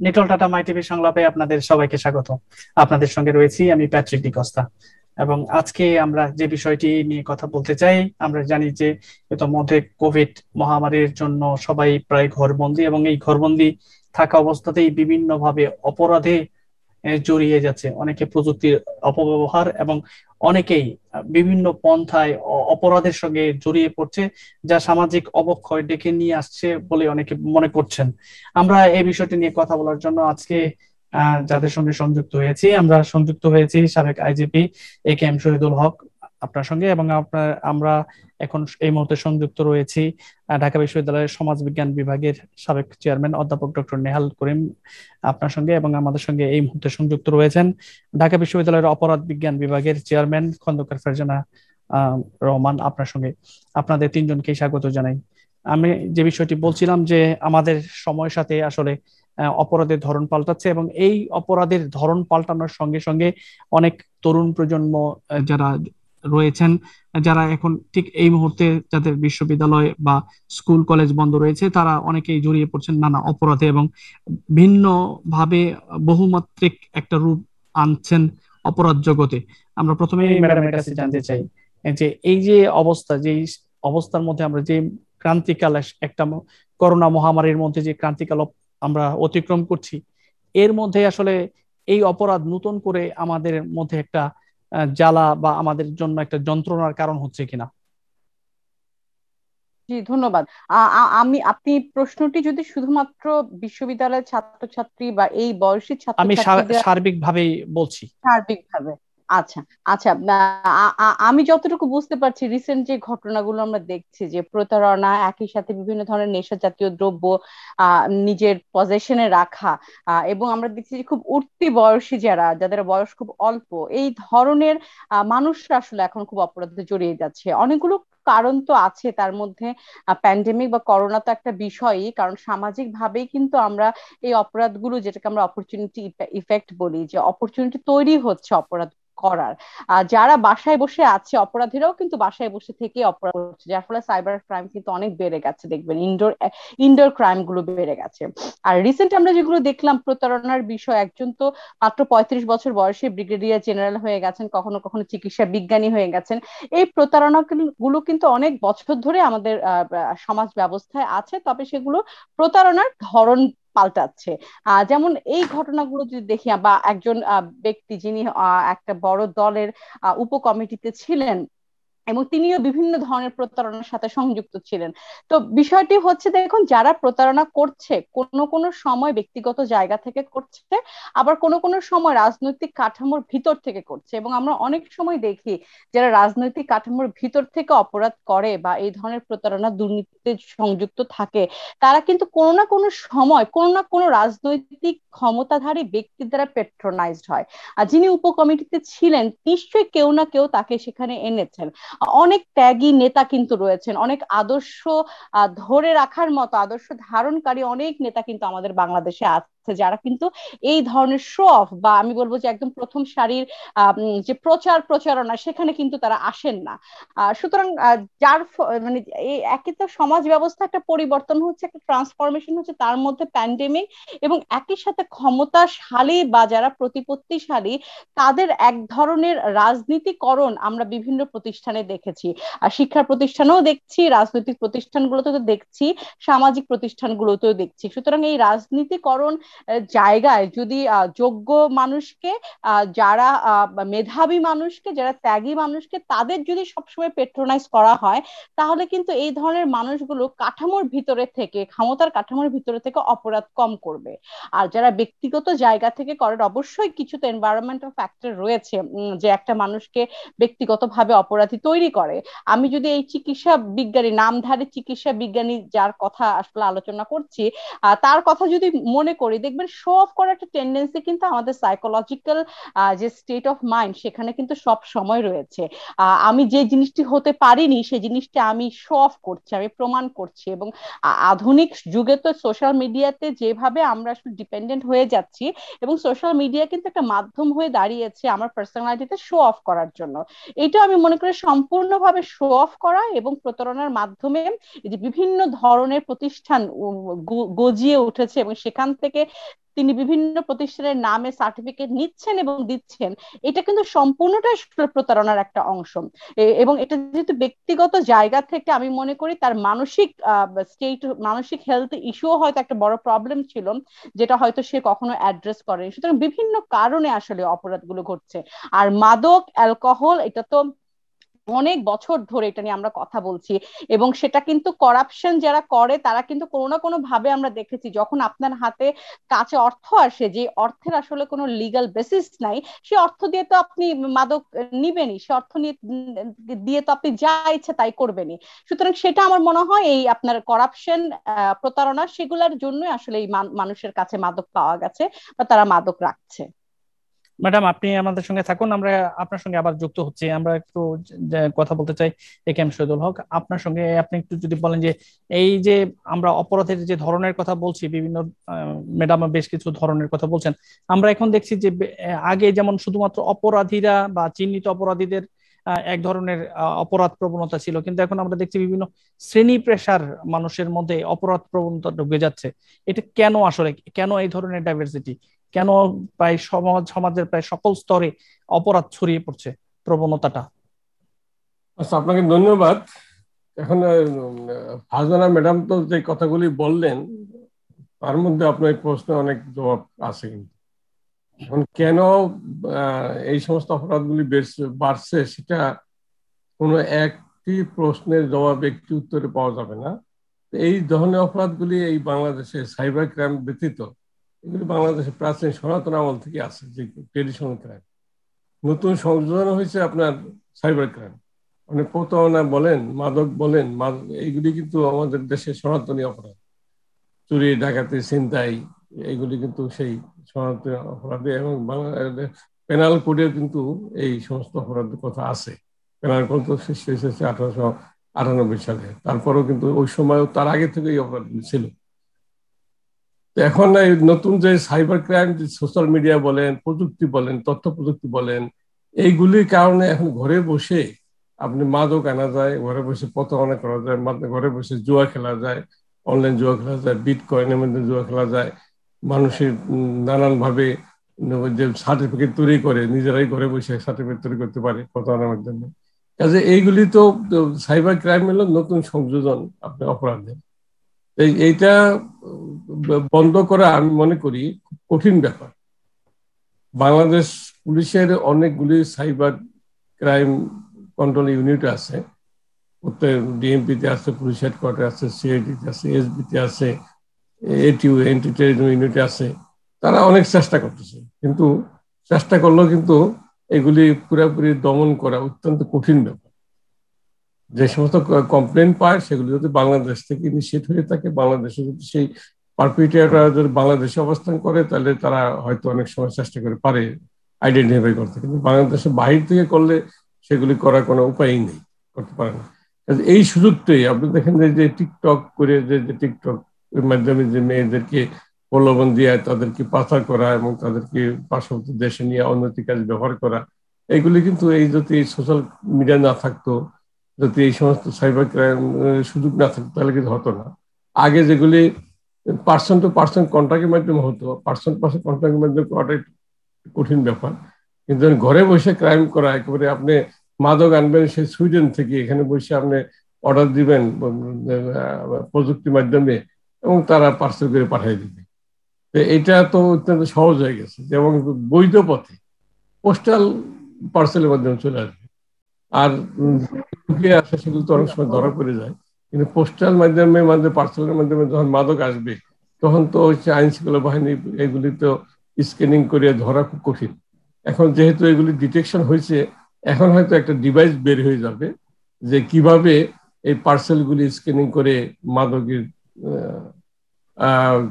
Nitol tata মাই TV সংলাপে আপনাদের সবাইকে স্বাগত। আপনাদের সঙ্গে রয়েছি আমি প্যাট্রিক ডিকোস্তা। এবং আজকে আমরা যে বিষয়টি নিয়ে কথা বলতে চাই, আমরা জানি যে ইতোমধ্যে কোভিড মহামারীর জন্য সবাই প্রায় ঘরবন্দি, এবং এই ঘরবন্দি থাকা অবস্থাতেই বিভিন্ন ভাবে অপরাধে জড়িয়ে যাচ্ছে। অনেকে প্রযুক্তির অপব্যবহার এবং অনেকেই বিভিন্ন পন্থায় অপরাধের সঙ্গে জড়িয়ে পড়ছে, যা সামাজিক অবক্ষয় ডেকে নিয়ে আসছে বলে অনেকে মনে করছেন। আমরা এই বিষয়টি নিয়ে কথা বলার জন্য আজকে যাদের সঙ্গে সংযুক্ত হয়েছি সাবেক IGP A K M Shahidul Haque আপনার সঙ্গে, এবং আমরা এখন এই মুহূর্তে সংযুক্ত রয়েছি ঢাকা বিশ্ববিদ্যালয়ের সমাজ বিজ্ঞান বিভাগের সাবেক চেয়ারম্যান অধ্যাপক ডক্টর নেহাল করিম আপনার সঙ্গে, এবং আমাদের সঙ্গে এই মুহূর্তে সংযুক্ত রয়েছেন ঢাকা বিশ্ববিদ্যালয়ের অপরাধ বিজ্ঞান বিভাগের চেয়ারম্যান খন্দকার ফারজানা রহমান আপনার সঙ্গে। আপনাদের তিনজনকেই স্বাগত জানাই। আমি যে বিষয়টি বলছিলাম যে আমাদের সময়ের সাথে আসলে অপরাধের ধরন পাল্টাচ্ছে, এবং এই অপরাধের ধরন পাল্টানোর সঙ্গে সঙ্গে অনেক তরুণ প্রজন্ম যারা রয়েছেন, যারা এখন ঠিক এই মুহূর্তে যাদের বিশ্ববিদ্যালয় বা স্কুল কলেজ বন্ধ রয়েছে, তারা অনেকেই জড়িয়ে পড়ছেন নানা অপরাধে এবং ভিন্ন ভাবে বহুমাত্রিক একটা রূপ আনছেন অপরাধ জগতে। আমরা প্রথমে ম্যাডামের কাছে জানতে চাই যে এই যে অবস্থা, যে অবস্থার মধ্যে আমরা যে ক্রান্তিকাল, একটা করোনা মহামারীর মধ্যে যে ক্রান্তিকাল আমরা অতিক্রম করছি, এর মধ্যে আসলে এই অপরাধ নতুন করে আমাদের মধ্যে একটা জ্বালা বা আমাদের জন্য একটা যন্ত্রণার কারণ হচ্ছে কিনা। জি, ধন্যবাদ। আপনি প্রশ্নটি যদি শুধুমাত্র বিশ্ববিদ্যালয়ের ছাত্রছাত্রী বা এই বয়সী আমি ছাত্রছাত্রীদের সার্বিক ভাবেই বলছি। সার্বিকভাবে, আচ্ছা আচ্ছা, আমি যতটুকু বুঝতে পারছি রিসেন্ট যে ঘটনাগুলো আমরা দেখছি, যে প্রতারণা, একই সাথে বিভিন্ন ধরনের নেশা জাতীয় দ্রব্য নিজের পজেশনে রাখা, এবং আমরা দেখছি যে খুব উঠতি বয়সী যাদের বয়স খুব অল্প, এই ধরনের মানুষরা আসলে এখন খুব অপরাধে জড়িয়ে যাচ্ছে। অনেকগুলো কারণ তো আছে তার মধ্যে। প্যান্ডেমিক বা করোনা তো একটা বিষয়ই, কারণ সামাজিক ভাবেই কিন্তু আমরা এই অপরাধগুলো, যেটাকে আমরা অপরচুনিটি ইফেক্ট বলি, যে অপরচুনিটি তৈরি হচ্ছে অপরাধ করার। যারা বাসায় বসে আছে, অপরাধীরাও কিন্তু বাসায় বসে থেকে অপরাধ করছে, যার ফলে সাইবার ক্রাইম কিন্তু অনেক বেড়ে গেছে। দেখবেন ইনডোর ইনডোর ক্রাইম গুলো বেড়ে গেছে। আর রিসেন্ট আমরা যেগুলো দেখলাম প্রতারণার বিষয়, একজন তো মাত্র 35 বছর বয়সে ব্রিগেডিয়ার জেনারেল হয়ে গেছেন, কখনো কখনো চিকিৎসা বিজ্ঞানী হয়ে গেছেন। এই প্রতারণা গুলো কিন্তু অনেক বছর ধরে আমাদের সমাজ ব্যবস্থায় আছে, তবে সেগুলো প্রতারণার ধরন পাল্টাচ্ছে। যেমন এই ঘটনাগুলো যদি দেখি, বা একজন ব্যক্তি যিনি একটা বড় দলের উপকমিটিতে ছিলেন, এবং তিনিও বিভিন্ন ধরনের প্রতারণার সাথে সংযুক্ত ছিলেন। তো বিষয়টি হচ্ছে, দেখুন, যারা প্রতারণা করছে কোনো কোনো সময় ব্যক্তিগত জায়গা থেকে করছে, আবার কোনো কোনো সময় রাজনৈতিক কাঠামোর ভিতর থেকে করছে। এবং আমরা অনেক সময় দেখি যারা রাজনৈতিক কাঠামোর ভিতর থেকে অপরাধ করে বা এই ধরনের প্রতারণা দুর্নীতিতে সংযুক্ত থাকে, তারা কিন্তু কোনো না কোনো সময় কোনো না কোনো রাজনৈতিক ক্ষমতাধারী ব্যক্তির দ্বারা পেট্রোনাইজড হয়। আর যিনি উপকমিটিতে ছিলেন, নিশ্চয়ই কেউ না কেউ তাকে সেখানে এনেছেন। অনেক ত্যাগী নেতা কিন্তু রয়েছেন, অনেক আদর্শ ধরে রাখার মতো আদর্শ ধারণকারী অনেক নেতা কিন্তু আমাদের বাংলাদেশে আছে, যারা কিন্তু এই ধরনের শো অফ, বা আমি বলবো যে একদম প্রথম সারির যে প্রচারণা, সেখানে কিন্তু তারা আসেন না। সুতরাং মানে এই একই তো সমাজ ব্যবস্থা একটা পরিবর্তন হচ্ছে, একটা ট্রান্সফরমেশন হচ্ছে, তার মধ্যে প্যান্ডেমিক এবং একই সাথে ক্ষমতাশালী বা যারা প্রতিপত্তিশালী, তাদের এক ধরনের রাজনীতিকরণ আমরা বিভিন্ন প্রতিষ্ঠানে দেখেছি। আর শিক্ষা প্রতিষ্ঠানেও দেখছি, রাজনৈতিক প্রতিষ্ঠানগুলোতে তো দেখছি, সামাজিক প্রতিষ্ঠানগুলোতেও দেখছি। সুতরাং এই রাজনীতিকরণ জায়গায় যদি যোগ্য মানুষকে, যারা মেধাবী মানুষকে, যারা ত্যাগী মানুষকে, তাদের যদি সবসময় পেট্রোনাইজ করা হয়, তাহলে কিন্তু এই ধরনের মানুষগুলো কাঠামোর ভিতরে থেকে, ক্ষমতার কাঠামোর ভিতরে থেকে অপরাধ কম করবে। আর যারা ব্যক্তিগত জায়গা থেকে করেন, অবশ্যই কিছু তো এনভায়রনমেন্টাল ফ্যাক্টর রয়েছে যে একটা মানুষকে ব্যক্তিগতভাবে অপরাধী তৈরি করে। আমি যদি এই চিকিৎসা বিজ্ঞানী, নামধারী চিকিৎসা বিজ্ঞানী যার কথা আসলে আলোচনা করছি, তার কথা যদি মনে করি, দেখবেন শো অফ করার একটা টেন্ডেন্সি কিন্তু আমাদের সাইকোলজিক্যাল যে স্টেট অফ মাইন্ড, সেখানে কিন্তু সব সময় রয়েছে। আমি যে জিনিসটি হতে পারিনি, সেই জিনিসটা আমি শো অফ করছি, আমি প্রমাণ করছি। এবং আধুনিক যুগে তো সোশ্যাল মিডিয়াতে যেভাবে আমরা আসলে ডিপেন্ডেন্ট হয়ে যাচ্ছি, এবং সোশ্যাল মিডিয়া কিন্তু একটা মাধ্যম হয়ে দাঁড়িয়েছে আমার পার্সোনালিটিতে শো অফ করার জন্য। এটা আমি মনে করি সম্পূর্ণভাবে শো অফ করা এবং প্রতারণার মাধ্যমে এই যে বিভিন্ন ধরনের প্রতিষ্ঠান গজিয়ে উঠেছে, এবং সেখান থেকে তিনি বিভিন্ন প্রতিষ্ঠানের নামে সার্টিফিকেট নিচ্ছেন এবং দিচ্ছেন, এটা কিন্তু সম্পূর্ণটাই প্রতারণার একটা অংশ। এবং এটা যেহেতু ব্যক্তিগত জায়গা থেকে, আমি মনে করি তার মানসিক স্টেট, মানসিক হেলথ ইস্যুও হয়তো একটা বড় প্রবলেম ছিল, যেটা হয়তো সে কখনো অ্যাড্রেস করেনি। সুতরাং বিভিন্ন কারণে আসলে অপরাধগুলো ঘটছে। আর মাদক, অ্যালকোহল, এটা তো অনেক বছর ধরে এটা নিয়ে আমরা কথা বলছি, এবং সেটা কিন্তু করাপশন যারা করে তারা কিন্তু কোনো না কোনো ভাবে, আমরা দেখেছি যখন আপনার হাতে কাছে অর্থ আসে, যে অর্থের আসলে কোনো লিগ্যাল বেসিস নাই, সে অর্থ দিয়ে তো আপনি মাদক নিবেনই, সে অর্থ নিয়ে দিয়ে তো আপনি যা ইচ্ছে তাই করবেনই। সুতরাং সেটা আমার মনে হয় এই আপনার করাপশন, প্রতারণা, সেগুলোর জন্যই আসলে এই মানুষের কাছে মাদক পাওয়া গেছে বা তারা মাদক রাখছে। ম্যাডাম, আপনি আমাদের সঙ্গে থাকুন, আমরা আপনার সঙ্গে আবার যুক্ত হচ্ছি। আমরা একটু কথা বলতে চাই এ কে এম শহীদুল হক আপনার সঙ্গে। আপনি একটু যদি বলেন যে এই যে আমরা অপরাধের যে ধরনের কথা বলছি, বিভিন্ন ম্যাডাম বেশ কিছু ধরনের কথা বলছেন। আমরা এখন দেখছি যে আগে যেমন শুধুমাত্র অপরাধীরা বা চিহ্নিত অপরাধীদের এক ধরনের অপরাধ প্রবণতা ছিল, কিন্তু এখন আমরা দেখছি বিভিন্ন শ্রেণী পেশার মানুষের মধ্যে অপরাধ প্রবণতা ঢুকে যাচ্ছে। এটা কেন আসলে, কেন এই ধরনের ডাইভার্সিটি, কেন প্রায় সমাজের প্রায় সকল স্তরে অপরাধ ছড়িয়ে পড়ছে প্রবণতাটা? আচ্ছা, আপনাকে ধন্যবাদ। এখন ফারজানা ম্যাডাম তো যে কথাগুলি বললেন, তার মধ্যে আপনার প্রশ্ন অনেক জবাব আছে। কিন্তু এখন কেন এই সমস্ত অপরাধগুলি বাড়ছে, সেটা কোনো একটি প্রশ্নের জবাব একটি উত্তরে পাওয়া যাবে না। এই ধরনের অপরাধগুলি এই বাংলাদেশে সাইবার ক্রাইম ব্যতীত এগুলি বাংলাদেশে প্রাচীন সনাতন আমল থেকে আছে, যে ট্রেডিশনাল ক্রাইম। নতুন সংযোজন হয়েছে আপনার সাইবার ক্রাইম। মানে প্রতারণা বলেন, মাদক বলেন, এইগুলি কিন্তু আমাদের দেশে সনাতনী অপরাধ। চুরি, ডাকাতি, ছিনতাই, এইগুলি কিন্তু সেই সনাতনী অপরাধে, এবং বাংলাদেশ পেনাল কোডেও কিন্তু এই সমস্ত অপরাধের কথা আছে। পেনাল কোড তো সৃষ্টি হয়েছে 1898 সালে। তারপরেও কিন্তু ওই সময়ও, তার আগে থেকে এই অপরাধগুলি ছিল। এখন এই নতুন যে সাইবার ক্রাইম, সোশ্যাল মিডিয়া বলেন, প্রযুক্তি বলেন, তথ্য প্রযুক্তি বলেন, এইগুলির কারণে এখন ঘরে বসে আপনি মাদক আনা যায়, ঘরে বসে প্রতারণা করা যায়, ঘরে বসে জুয়া খেলা যায়, অনলাইন জুয়া খেলা যায়, বিটকয়েনের মধ্যে জুয়া খেলা যায়। মানুষের নানান ভাবে যে সার্টিফিকেট তৈরি করে, নিজেরাই ঘরে বসে সার্টিফিকেট তৈরি করতে পারে প্রতারণার মাধ্যমে। কাজে এইগুলি তো সাইবার ক্রাইম হলো নতুন সংযোজন আপনার অপরাধের। এইটা বন্ধ করা আমি মনে করি খুব কঠিন ব্যাপার। বাংলাদেশ পুলিশের অনেকগুলি সাইবার ক্রাইম কন্ট্রোল ইউনিট আছে, প্রত্যেক ডিএমপিতে আছে, পুলিশ হেডকোয়ার্টার আছে, সিআইডিতে আছে, এসবিতে আছে, এটিইউ এন্টি টেররিজম ইউনিটে আছে। তারা অনেক চেষ্টা করতেছে, কিন্তু চেষ্টা করলেও কিন্তু এগুলি পুরোপুরি দমন করা অত্যন্ত কঠিন ব্যাপার। যে সমস্ত কমপ্লেন পায় সেগুলি যদি বাংলাদেশ থেকে ইনিশিয়েট হয়ে থাকে, বাংলাদেশে যদি সেই পারপিট্রেটররা যদি বাংলাদেশে অবস্থান করে, তাহলে তারা হয়তো অনেক সময় চেষ্টা করে পারে আইডেন্টিফাই করতে, কিন্তু বাংলাদেশের বাহির থেকে করলে সেগুলি করার কোনো উপায়ই নেই, করতে পারে না। এই সুযোগটাই আপনি দেখেন যে টিকটক করে, যে টিকটক এর মাধ্যমে যে মেয়েদেরকে প্রলোভন দিয়ে তাদেরকে পাচার করা এবং তাদেরকে পার্শ্ববর্তী দেশে নিয়ে অনৈতিক কাজ ব্যবহার করা, এগুলি কিন্তু এই যদি সোশ্যাল মিডিয়া না থাকতো, যদি এই সমস্ত সাইবার ক্রাইম সুযোগ না থাকতো, তাহলে কিন্তু হতো না। আগে যেগুলি পার্সন টু পার্সন কন্ট্যাক্টের মাধ্যমে হতো, পার্সন পার্সন কন্ট্যাক্টের মাধ্যমে করাটাই কঠিন ব্যাপার। কিন্তু ঘরে বসে ক্রাইম করা, একেবারে আপনি মাদক আনবেন সে সুইডেন থেকে, এখানে বসে আপনি অর্ডার দিবেন প্রযুক্তির মাধ্যমে এবং তারা পার্সেল করে পাঠিয়ে দিবে। এটা তো অত্যন্ত সহজ হয়ে গেছে। যেমন বৈধ পথে পোস্টাল পার্সেলের মাধ্যমে চলে আসবে, আর আসে সেগুলো তো অনেক সময় ধরা পড়ে যায়। কিন্তু পোস্টাল মাধ্যমে পার্সেলের মাধ্যমে যখন মাদক আসবে, তখন তো হচ্ছে আইন শৃঙ্খলা বাহিনী এগুলি তো স্ক্যানিং করে ধরা খুব কঠিন। এখন যেহেতু এগুলি ডিটেকশন হয়েছে, এখন হয়তো একটা ডিভাইস বের হয়ে যাবে যে কিভাবে এই পার্সেলগুলি স্ক্যানিং করে মাদকের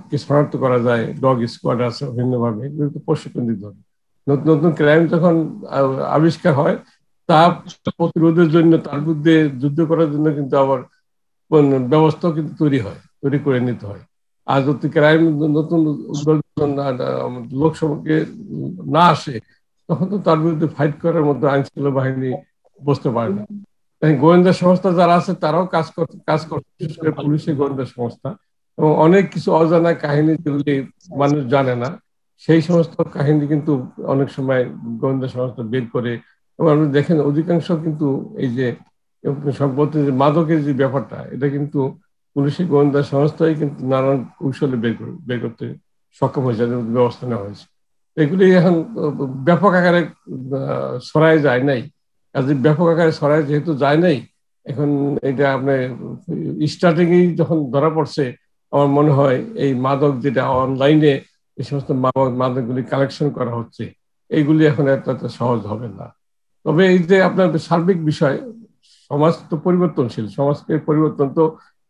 কে শনাক্ত করা যায়। ডগ স্কোয়াড আছে ভিন্নভাবে, এগুলো তো প্রশিক্ষণ দিতে হবে। নতুন নতুন ক্রাইম যখন আবিষ্কার হয়, তা প্রতিরোধের জন্য, তার বিরুদ্ধে যুদ্ধ করার জন্য কিন্তু আবার ব্যবস্থা কিন্তু তৈরি করে নিতে হয়। আর যদি ক্রাইম নতুন লোকসভাকে না আসে, তখন তো তার বিরুদ্ধে ফাইট করার মতো আইন শৃঙ্খলা বাহিনী বসতে পারে না। তাই গোয়েন্দা সংস্থা যারা আছে তারাও কাজ করছে, বিশেষ করে পুলিশের গোয়েন্দা সংস্থা, এবং অনেক কিছু অজানা কাহিনী যেগুলি মানুষ জানে না, সেই সমস্ত কাহিনী কিন্তু অনেক সময় গোয়েন্দা সংস্থা বের করে। এবং আপনি দেখেন অধিকাংশ কিন্তু এই যে সম্পত্তি যে মাদকের যে ব্যাপারটা, এটা কিন্তু পুলিশি গোয়েন্দা সংস্থাই কিন্তু নানান কৌশলে বের করতে সক্ষম হয়েছে, এদের মধ্যে ব্যবস্থা নেওয়া হয়েছে। এগুলি এখন ব্যাপক আকারে ছড়ায় যায় নাই। কাজে ব্যাপক আকারে ছড়ায় যেহেতু যায় নাই, এখন এটা আপনার স্টার্টিং যখন ধরা পড়ছে, আমার মনে হয় এই মাদক যেটা অনলাইনে এই সমস্ত মাদকগুলি কালেকশন করা হচ্ছে, এইগুলি এখন এত সহজ হবে না। তবে এই যে আপনার সার্বিক বিষয়, সমাজ তো পরিবর্তনশীল, সমাজকে পরিবর্তন তো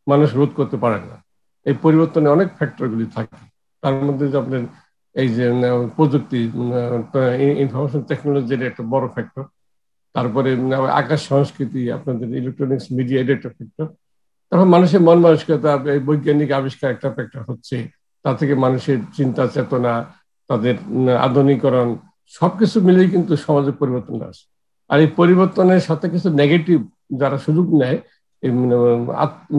মানুষ রোধ করতে পারে না। এই পরিবর্তনে অনেক ফ্যাক্টরগুলি থাকে, তার মধ্যে যে আপনার এই যে প্রযুক্তি, ইনফরমেশন টেকনোলজির একটা বড় ফ্যাক্টর, তারপরে আকাশ সংস্কৃতি, আপনাদের ইলেকট্রনিক্স মিডিয়া, এটা একটা ফ্যাক্টর। তারপর মানুষের মন মানসিকতা, এই বৈজ্ঞানিক আবিষ্কার একটা ফ্যাক্টর হচ্ছে, তা থেকে মানুষের চিন্তা চেতনা, তাদের আধুনিকরণ, সবকিছু মিলেই কিন্তু সমাজের পরিবর্তন আসে। আর এই পরিবর্তনের সাথে কিছু নেগেটিভ যারা সুযোগ নেয়,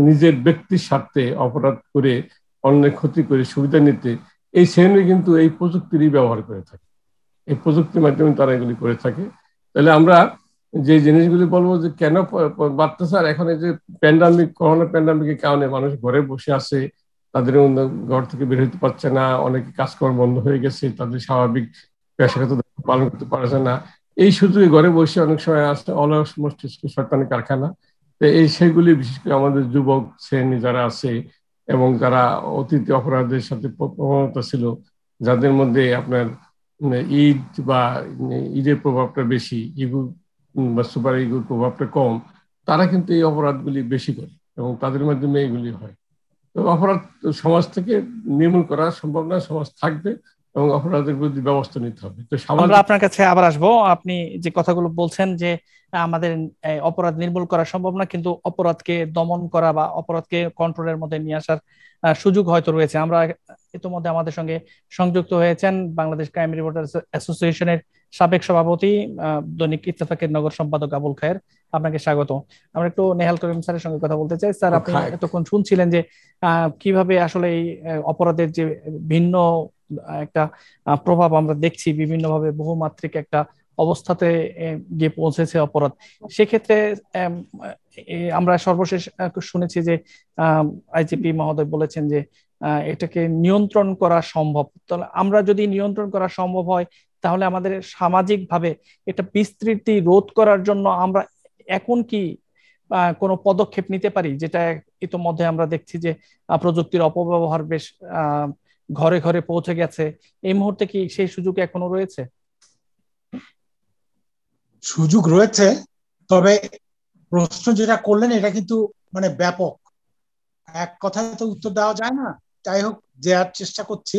নিজের ব্যক্তির স্বার্থে অপরাধ করে, অন্যের ক্ষতি করে সুবিধা নিতে, এই শ্রেণী কিন্তু এই প্রযুক্তিরই ব্যবহার করে থাকে। এই প্রযুক্তির মাধ্যমে তারা এগুলি করে থাকে। তাহলে আমরা যে জিনিসগুলি বলবো যে কেন বাড়তেছে, আর এখন এই যে প্যান্ডামিক, করোনা প্যান্ডামিকের কারণে মানুষ ঘরে বসে আছে, তাদের ঘর থেকে বের হতে পারছে না, অনেকে কাজকর্ম বন্ধ হয়ে গেছে, তাদের স্বাভাবিক পেশাগত পালন করতে পারছে না। এই সুযোগে ঘরে বসে অনেক সময় আসছে অলস মস্তিষ্ক শয়তানি কারখানা। তো এই সেগুলি বিশেষ করে আমাদের যুবক শ্রেণী যারা আছে এবং যারা অতীতে অপরাধের সাথে প্রবণতা ছিল, যাদের মধ্যে আপনার ঈদ বা ঈদের প্রভাবটা বেশি, ইগু বা সুপার ইগুর প্রভাবটা কম, তারা কিন্তু এই অপরাধগুলি বেশি করে এবং তাদের মাধ্যমে এগুলি হয়। তো অপরাধ সমাজ থেকে নির্মূল করা সম্ভব না, সমাজ থাকবে এবং অপরাধের বিরুদ্ধে ব্যবস্থা নিতে হবে। তো আমরা আপনার কাছে আবার আসবো। আপনি যে কথাগুলো বলছেন যে আমাদের অপরাধ নির্মূল করা সম্ভব না, কিন্তু অপরাধকে দমন করা বা অপরাধকে কন্ট্রোলের মধ্যে নিয়ে আসার সুযোগ হয়তো রয়েছে। আমরা ইতিমধ্যে আমাদের সঙ্গে সংযুক্ত হয়েছেন বাংলাদেশ ক্রাইম রিপোর্টার্স অ্যাসোসিয়েশনের সাবেক সভাপতি, দৈনিক ইত্তেফাকের নগর সম্পাদক আবুল খায়ের। আপনাকে স্বাগত। আমরা একটু নেহাল করিম স্যারের সঙ্গে কথা বলতে চাই। স্যার, আপনি এতক্ষণ শুনছিলেন যে কিভাবে আসলে এই অপরাধের যে ভিন্ন একটা প্রভাব আমরা দেখছি, বিভিন্নভাবে বহুমাত্রিক একটা অবস্থাতে গিয়ে পৌঁছেছে অপরাধ। সেক্ষেত্রে আমরা সর্বশেষ শুনেছি যে আইজিপি মহোদয় বলেছেন যে এটাকে নিয়ন্ত্রণ করা সম্ভব। তাহলে আমরা যদি নিয়ন্ত্রণ করা সম্ভব হয়, তাহলে আমাদের সামাজিকভাবে এটা বিস্তৃতি রোধ করার জন্য আমরা এখন কি কোনো পদক্ষেপ নিতে পারি? যেটা ইতোমধ্যে আমরা দেখছি যে প্রযুক্তির অপব্যবহার বেশ ঘরে ঘরে পৌঁছে গেছে। এই মুহূর্তে কি সেই সুযোগ এখনো রয়েছে? সুযোগ রয়েছে, তবে প্রশ্ন যেটা করলেন এটা কিন্তু মানে ব্যাপক, এক কথায় তো উত্তর দেওয়া যায় না। যাই হোক, দেওয়ার চেষ্টা করছি।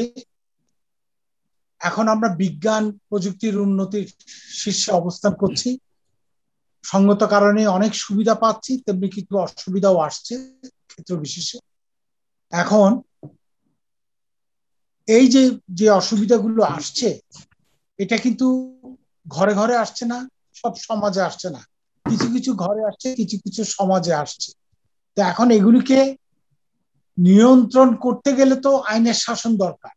এখন আমরা বিজ্ঞান প্রযুক্তির উন্নতির শীর্ষে অবস্থান করছি, সঙ্গত কারণে অনেক সুবিধা পাচ্ছি, তেমনি কিছু অসুবিধাও আসছে ক্ষেত্র বিশেষে। এখন এই যে যে অসুবিধাগুলো আসছে, এটা কিন্তু ঘরে ঘরে আসছে না, সব সমাজে আসছে না, কিছু কিছু ঘরে আসছে, কিছু কিছু সমাজে আসছে। তো এখন এগুলিকে নিয়ন্ত্রণ করতে গেলে তো আইনের শাসন দরকার।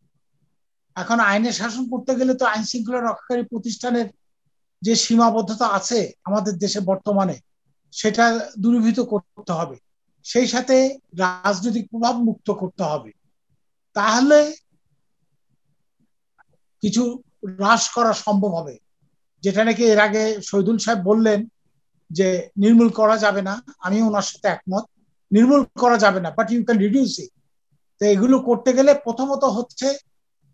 এখন আইনের শাসন করতে গেলে তো আইন শৃঙ্খলা রক্ষাকারী প্রতিষ্ঠানের যে সীমাবদ্ধতা আছে আমাদের দেশে বর্তমানে, সেটা দূরীভূত করতে হবে। সেই সাথে রাজনৈতিক প্রভাব মুক্ত করতে হবে। তাহলে কিছু হ্রাস করা সম্ভব হবে। যেটা নাকি এর আগে শহীদুল সাহেব বললেন যে নির্মূল করা যাবে না, আমি ওনার সাথে একমত, নির্মূল করা যাবে না, বাট ইউ ক্যান রিডিউস ইট। তো এগুলো করতে গেলে প্রথমত হচ্ছে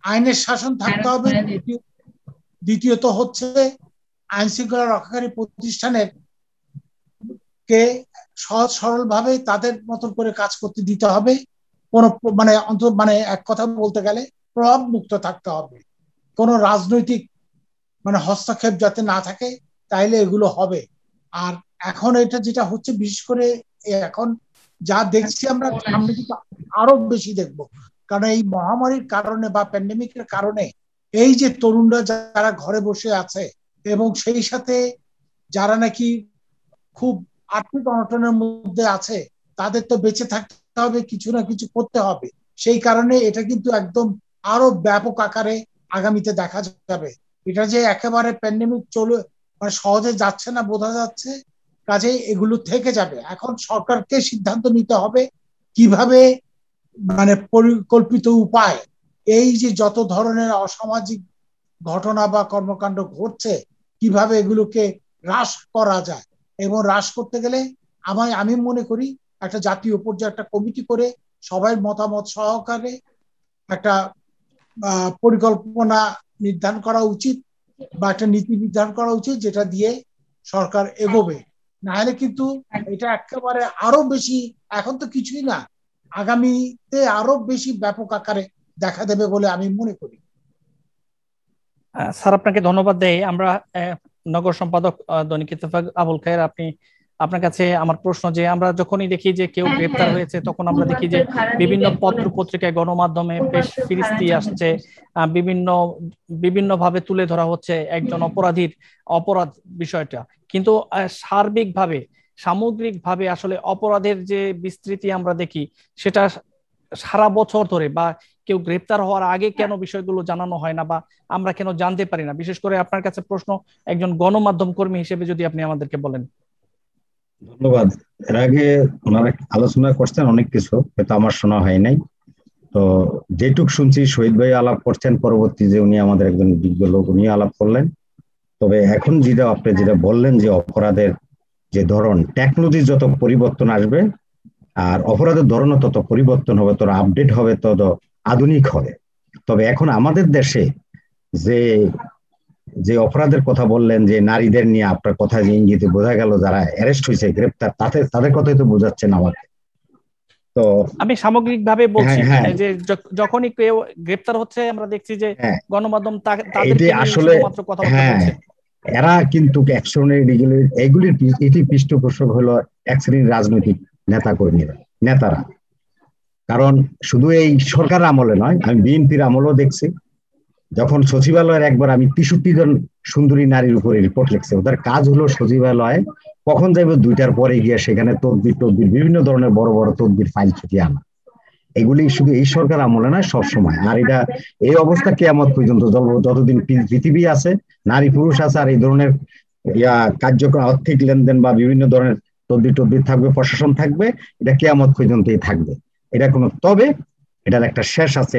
আইনের শাসন থাকতে হবে, দ্বিতীয়ত হচ্ছে আইন শৃঙ্খলা রক্ষাকারী প্রতিষ্ঠানের কে সহজ সরল ভাবে তাদের মতন করে কাজ করতে দিতে হবে। কোন মানে এক কথা বলতে গেলে প্রভাব মুক্ত থাকতে হবে, কোন রাজনৈতিক হস্তক্ষেপ যাতে না থাকে, তাইলে এগুলো হবে। আর এখন এটা যেটা হচ্ছে, বিশেষ করে এখন যা দেখছি আমরা, সামনে কিন্তু আরো বেশি দেখব। কারণ এই মহামারীর কারণে বা প্যান্ডেমিকের কারণে এই যে তরুণরা যারা ঘরে বসে আছে এবং সেই সাথে যারা নাকি খুব আর্থিক অনটনের মধ্যে আছে, তাদের তো বেঁচে থাকতে হবে, কিছু না কিছু করতে হবে। সেই কারণে এটা কিন্তু একদম আরো ব্যাপক আকারে আগামীতে দেখা যাবে। এটা যে একেবারে প্যান্ডেমিক চলে মানে সহজে যাচ্ছে না বোঝা যাচ্ছে, কাজেই এগুলো থেকে যাবে। এখন সরকারকে সিদ্ধান্ত নিতে হবে কিভাবে মানে পরিকল্পিত উপায় এই যে যত ধরনের অসামাজিক ঘটনা বা কর্মকাণ্ড ঘটছে কিভাবে এগুলোকে হ্রাস করা যায়। এবং হ্রাস করতে গেলে আমি মনে করি একটা জাতীয় পর্যায়ে একটা কমিটি করে সবাই মতামত সহকারে একটা পরিকল্পনা নির্ধারণ করা উচিত বা একটা নীতি নির্ধারণ করা উচিত, যেটা দিয়ে সরকার এগোবে। না হলে কিন্তু এটা একেবারে আরো বেশি, এখন তো কিছুই না, আগামীতে আরো বেশি ব্যাপক আকারে দেখা দেবে বলে আমি মনে করি। স্যার আপনাকে ধন্যবাদ দেই আমরা। নগর সম্পাদক দৈনিক ইত্তেফাক আবুল খায়ের, আপনার কাছে আমার প্রশ্ন যে আমরা যখনই দেখি যে কেউ গ্রেপ্তার হয়েছে তখন আমরা দেখি যে বিভিন্ন পত্র পত্রিকায় গণমাধ্যমে বেশ ফিরিস্তি আসছে, বিভিন্ন ভাবে তুলে ধরা হচ্ছে একজন অপরাধীর অপরাধ বিষয়টা, কিন্তু সামগ্রিকভাবে আসলে অপরাধের যে বিস্তৃতি আমরা দেখি সেটা সারা বছর ধরে বা কেউ গ্রেপ্তার হওয়ার আগে কেন বিষয়গুলো জানানো হয় না বা আমরা কেন জানতে পারি না? বিশেষ করে আপনার কাছে প্রশ্ন একজন গণমাধ্যম কর্মী হিসেবে যদি আপনি আমাদেরকে বলেন। ধন্যবাদ। এর আগে ওনারা আলোচনা করছেন অনেক কিছু, হয়তো আমার শোনা হয় নাই। তো যেটুক শুনছি শহীদ ভাই আলাপ করছেন, পরবর্তী যে উনি আমাদের একজন বিজ্ঞ লোক উনি আলাপ করলেন। তবে এখন আপনি যেটা বললেন যে অপরাধের যে ধরন, টেকনোলজি যত পরিবর্তন আসবে আর অপরাধের ধরনও তত পরিবর্তন হবে, তত আপডেট হবে, তত আধুনিক হবে। তবে এখন আমাদের দেশে যে অপরাধের কথা বললেন, যে নারীদের নিয়ে আপনার কথা যে ইঙ্গিতে বোঝা গেল যারা অ্যারেস্ট হয়েছে গ্রেপ্তার, তাদের কথাই তো বোঝাচ্ছেন আমাকে। তো আমি সামগ্রিকভাবে বলছি যে যখনই কেউ গ্রেপ্তার হচ্ছে আমরা দেখছি যে গণমাধ্যম তাদেরকে আসলে কথা বলছে। এরা কিন্তু এক শ্রেণীর এগুলির পৃষ্ঠপোষক হলো এক শ্রেণীর রাজনৈতিক নেতারা। কারণ শুধু এই সরকার আমলে নয়, আমি বিএনপির আমলেও দেখছি, যখন সচিবালয়ের একবার আমি 63 জন সুন্দরী নারীর উপরে রিপোর্ট লিখছি। ওদের কাজ হলো সচিবালয়ে কখন যাইবে 2টার পরে গিয়ে সেখানে তদবির বিভিন্ন ধরনের বড় বড় তদবির ফাইল ছুটিয়ে আনা। এগুলি শুধু এই সরকার আমলে নয়, সবসময়। আর এটা এই অবস্থা কিয়ামত পর্যন্ত যতদিন পৃথিবী আছে, নারী পুরুষ আছে, আর এই ধরনের কার্যক্রম, আর্থিক লেনদেন বা বিভিন্ন ধরনের তদবির থাকবে, প্রশাসন থাকবে, এটা কিয়ামত পর্যন্তই থাকবে। এটা তবে এটার একটা শেষ আছে,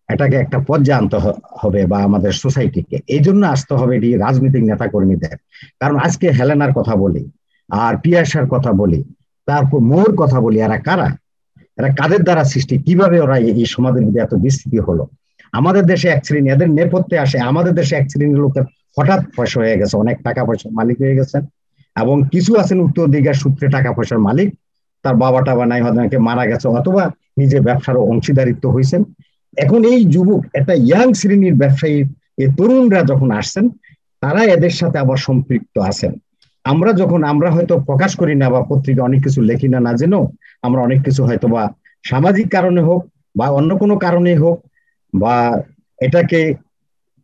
এটাকে একটা পর্যায়ে আনতে হবে বা আমাদের সোসাইটিকে এই জন্য আসতে হবে এটি রাজনৈতিক নেতা কর্মীদের। কারণ আজকে হেলেনার কথা বলি আর পিয়াসার কথা বলি, তারপর মোর কথা বলি, এরা কারা? এরা কাদের দ্বারা সৃষ্টি? কিভাবে ওরা এই সমাজের মধ্যে এত বিস্তৃতি হলো? আমাদের দেশে এক শ্রেণী, এদের নেপথ্যে আসে আমাদের দেশে এক শ্রেণীর লোকের হঠাৎ পয়সা হয়ে গেছে, অনেক টাকা পয়সার মালিক হয়ে গেছেন, এবং কিছু আছেন উত্তরাধিকার সূত্রে টাকা পয়সার মালিক, তার বাবাটা বা নাই হয়তো মারা গেছে অথবা নিজে ব্যবসার অংশীদারিত্ব হয়েছেন। এখন এই যুবক, একটা ইয়াং শ্রেণীর ব্যবসায়ী, এই তরুণরা যখন আসছেন, তারা এদের সাথে আবার সম্পৃক্ত আছেন। আমরা হয়তো প্রকাশ করি না বা পত্রিকা অনেক কিছু লেখি না, না জেনেও আমরা অনেক কিছু হয়তো বা সামাজিক কারণে হোক বা অন্য কোনো কারণে হোক, বা এটাকে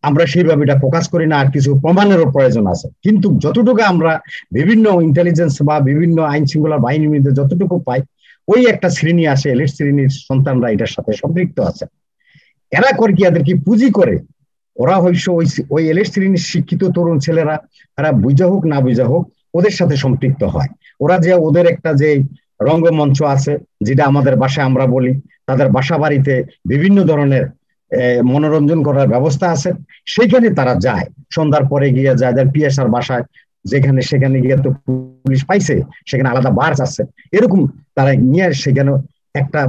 আমরা সেইভাবে এটা প্রকাশ করি না, আর কিছু প্রমাণেরও প্রয়োজন আছে। কিন্তু যতটুকু আমরা বিভিন্ন ইন্টেলিজেন্স বা বিভিন্ন আইন শৃঙ্খলা বাহিনীর মধ্যে যতটুকু পাই, ওই একটা শ্রেণী আসে, এলিট শ্রেণীর সন্তানরা এটার সাথে সম্পৃক্ত আছে। এরা করে কি, এদেরকে পুঁজি করে ওরা হয়তো ওই এলিট শ্রেণীর শিক্ষিত তরুণ ছেলেরা, তারা বুঝা হোক না বুঝা হোক, ওদের সাথে সম্পৃক্ত হয়। ওরা যে ওদের একটা যে রঙ্গমঞ্চ আছে, যেটা আমাদের ভাষায় আমরা বলি, তাদের বাসা বাড়িতে বিভিন্ন ধরনের মনোরঞ্জন করার ব্যবস্থা আছে, সেখানে তারা যায়, সন্ধ্যার পরে গিয়ে যায়, পিয়াসার বাসায় সেখানে গিয়ে তো পুলিশ পাইছে, সেখানে আলাদা বার্স আছে, এরকম তারা নিয়ে সেখানে একটা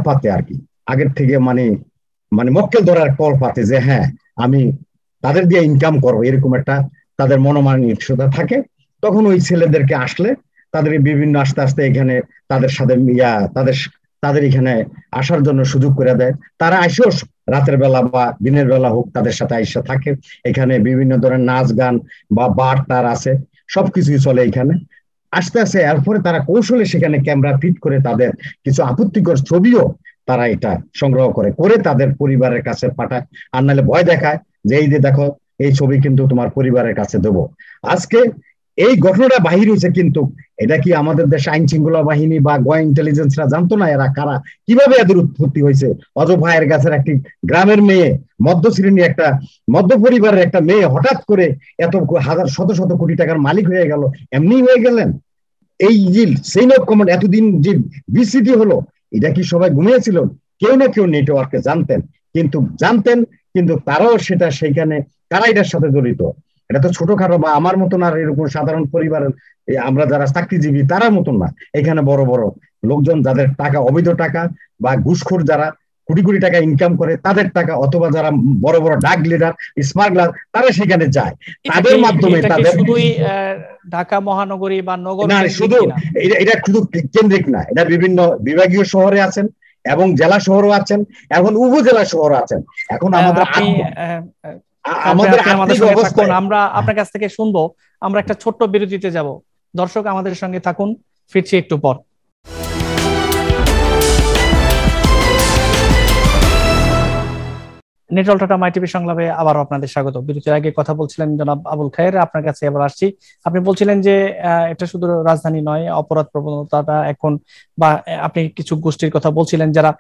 পাতে আর কি, আগের থেকে মানে মক্কেল ধরার কল পাতে যে হ্যাঁ আমি তাদের দিয়ে ইনকাম করবো, এরকম একটা তাদের মনোমানসিকতা থাকে। তখন ওই ছেলেদেরকে আসলে তাদের বিভিন্ন আস্তে আস্তে এখানে তাদের সাথে তাদের এখানে আসার জন্য সুযোগ করে দেয়। তারা আসেও রাতের বেলা বা দিনের বেলা হোক, তাদের সাথে আইসা থাকে। এখানে বিভিন্ন ধরনের নাচ গান বা বার টার আছে, সবকিছুই চলে এখানে। আস্তে আস্তে এরপরে তারা কৌশলে সেখানে ক্যামেরা ফিট করে তাদের কিছু আপত্তিকর ছবিও তারা এটা সংগ্রহ করে তাদের পরিবারের কাছে পাঠায়, আর নাহলে ভয় দেখায় যে এই যে দেখো এই ছবি কিন্তু তোমার পরিবারের কাছে দেবো। আজকে এই ঘটনাটা বাহির হয়েছে, কিন্তু এটা কি আমাদের দেশে আইন শৃঙ্খলা বাহিনী বা গোয়েন্দা ইন্টেলিজেন্সরা জানতো না এরা কারা, কিভাবে এদের উৎপত্তি হয়েছে? অজভাইয়ের গাছের একটি গ্রামের মেয়ে, মধ্য শ্রেণীর একটা মধ্য পরিবারের একটা মেয়ে হঠাৎ করে এত হাজার শত শত কোটি টাকার মালিক হয়ে গেল, এমনি হয়ে গেলেন? এই যে চেইন অফ কমান্ড এতদিন যে বিস্তৃতি হলো, এটা কি সবাই ঘুমিয়েছিল? কেউ না কেউ নেটওয়ার্কে জানতেন, কিন্তু তারাও সেটা সেইখানে কারা এটার সাথে জড়িত? এটা তো ছোটখাটো বা আমার মতন আর এরকম সাধারণ পরিবারের আমরা যারা চাকরিজীবী তারার মতন না। এখানে বড় বড় লোকজন যাদের টাকা, অবৈধ টাকা বা ঘুষখোর যারা কোটি কোটি টাকা ইনকাম করে তাদের টাকা, অথবা যারা বড় বড় ডাক লিডার, স্মাগলার, তারা সেখানে যায়, তাদের মাধ্যমে তাদের শুধুই ঢাকা মহানগরী বা নগর না, শুধু এটা শুধু কেন্দ্রিক না, এটা বিভিন্ন বিভাগীয় শহরে আছেন এবং জেলা শহরও আছেন, এখন উপজেলা শহর আছেন। এখন আমাদের অবস্থা আমরা আপনার কাছ থেকে শুনবো। আমরা একটা ছোট্ট বিরতিতে যাব। দর্শক আমাদের সঙ্গে থাকুন, ফিরছি একটু পর। নেটওয়ার্ক টাটা মাই টিভি সংলাপে আবারও আপনাদের স্বাগত। বিরতির আগে কথা বলছিলেন জনাব আবুল খায়ের, আপনার কাছে আবার আসছি। আপনি বলছিলেন যে এটা শুধু রাজধানী নয়, অপরাধ প্রবণতাটা এখন, বা আপনি কিছু গোষ্ঠীর কথা বলছিলেন যারা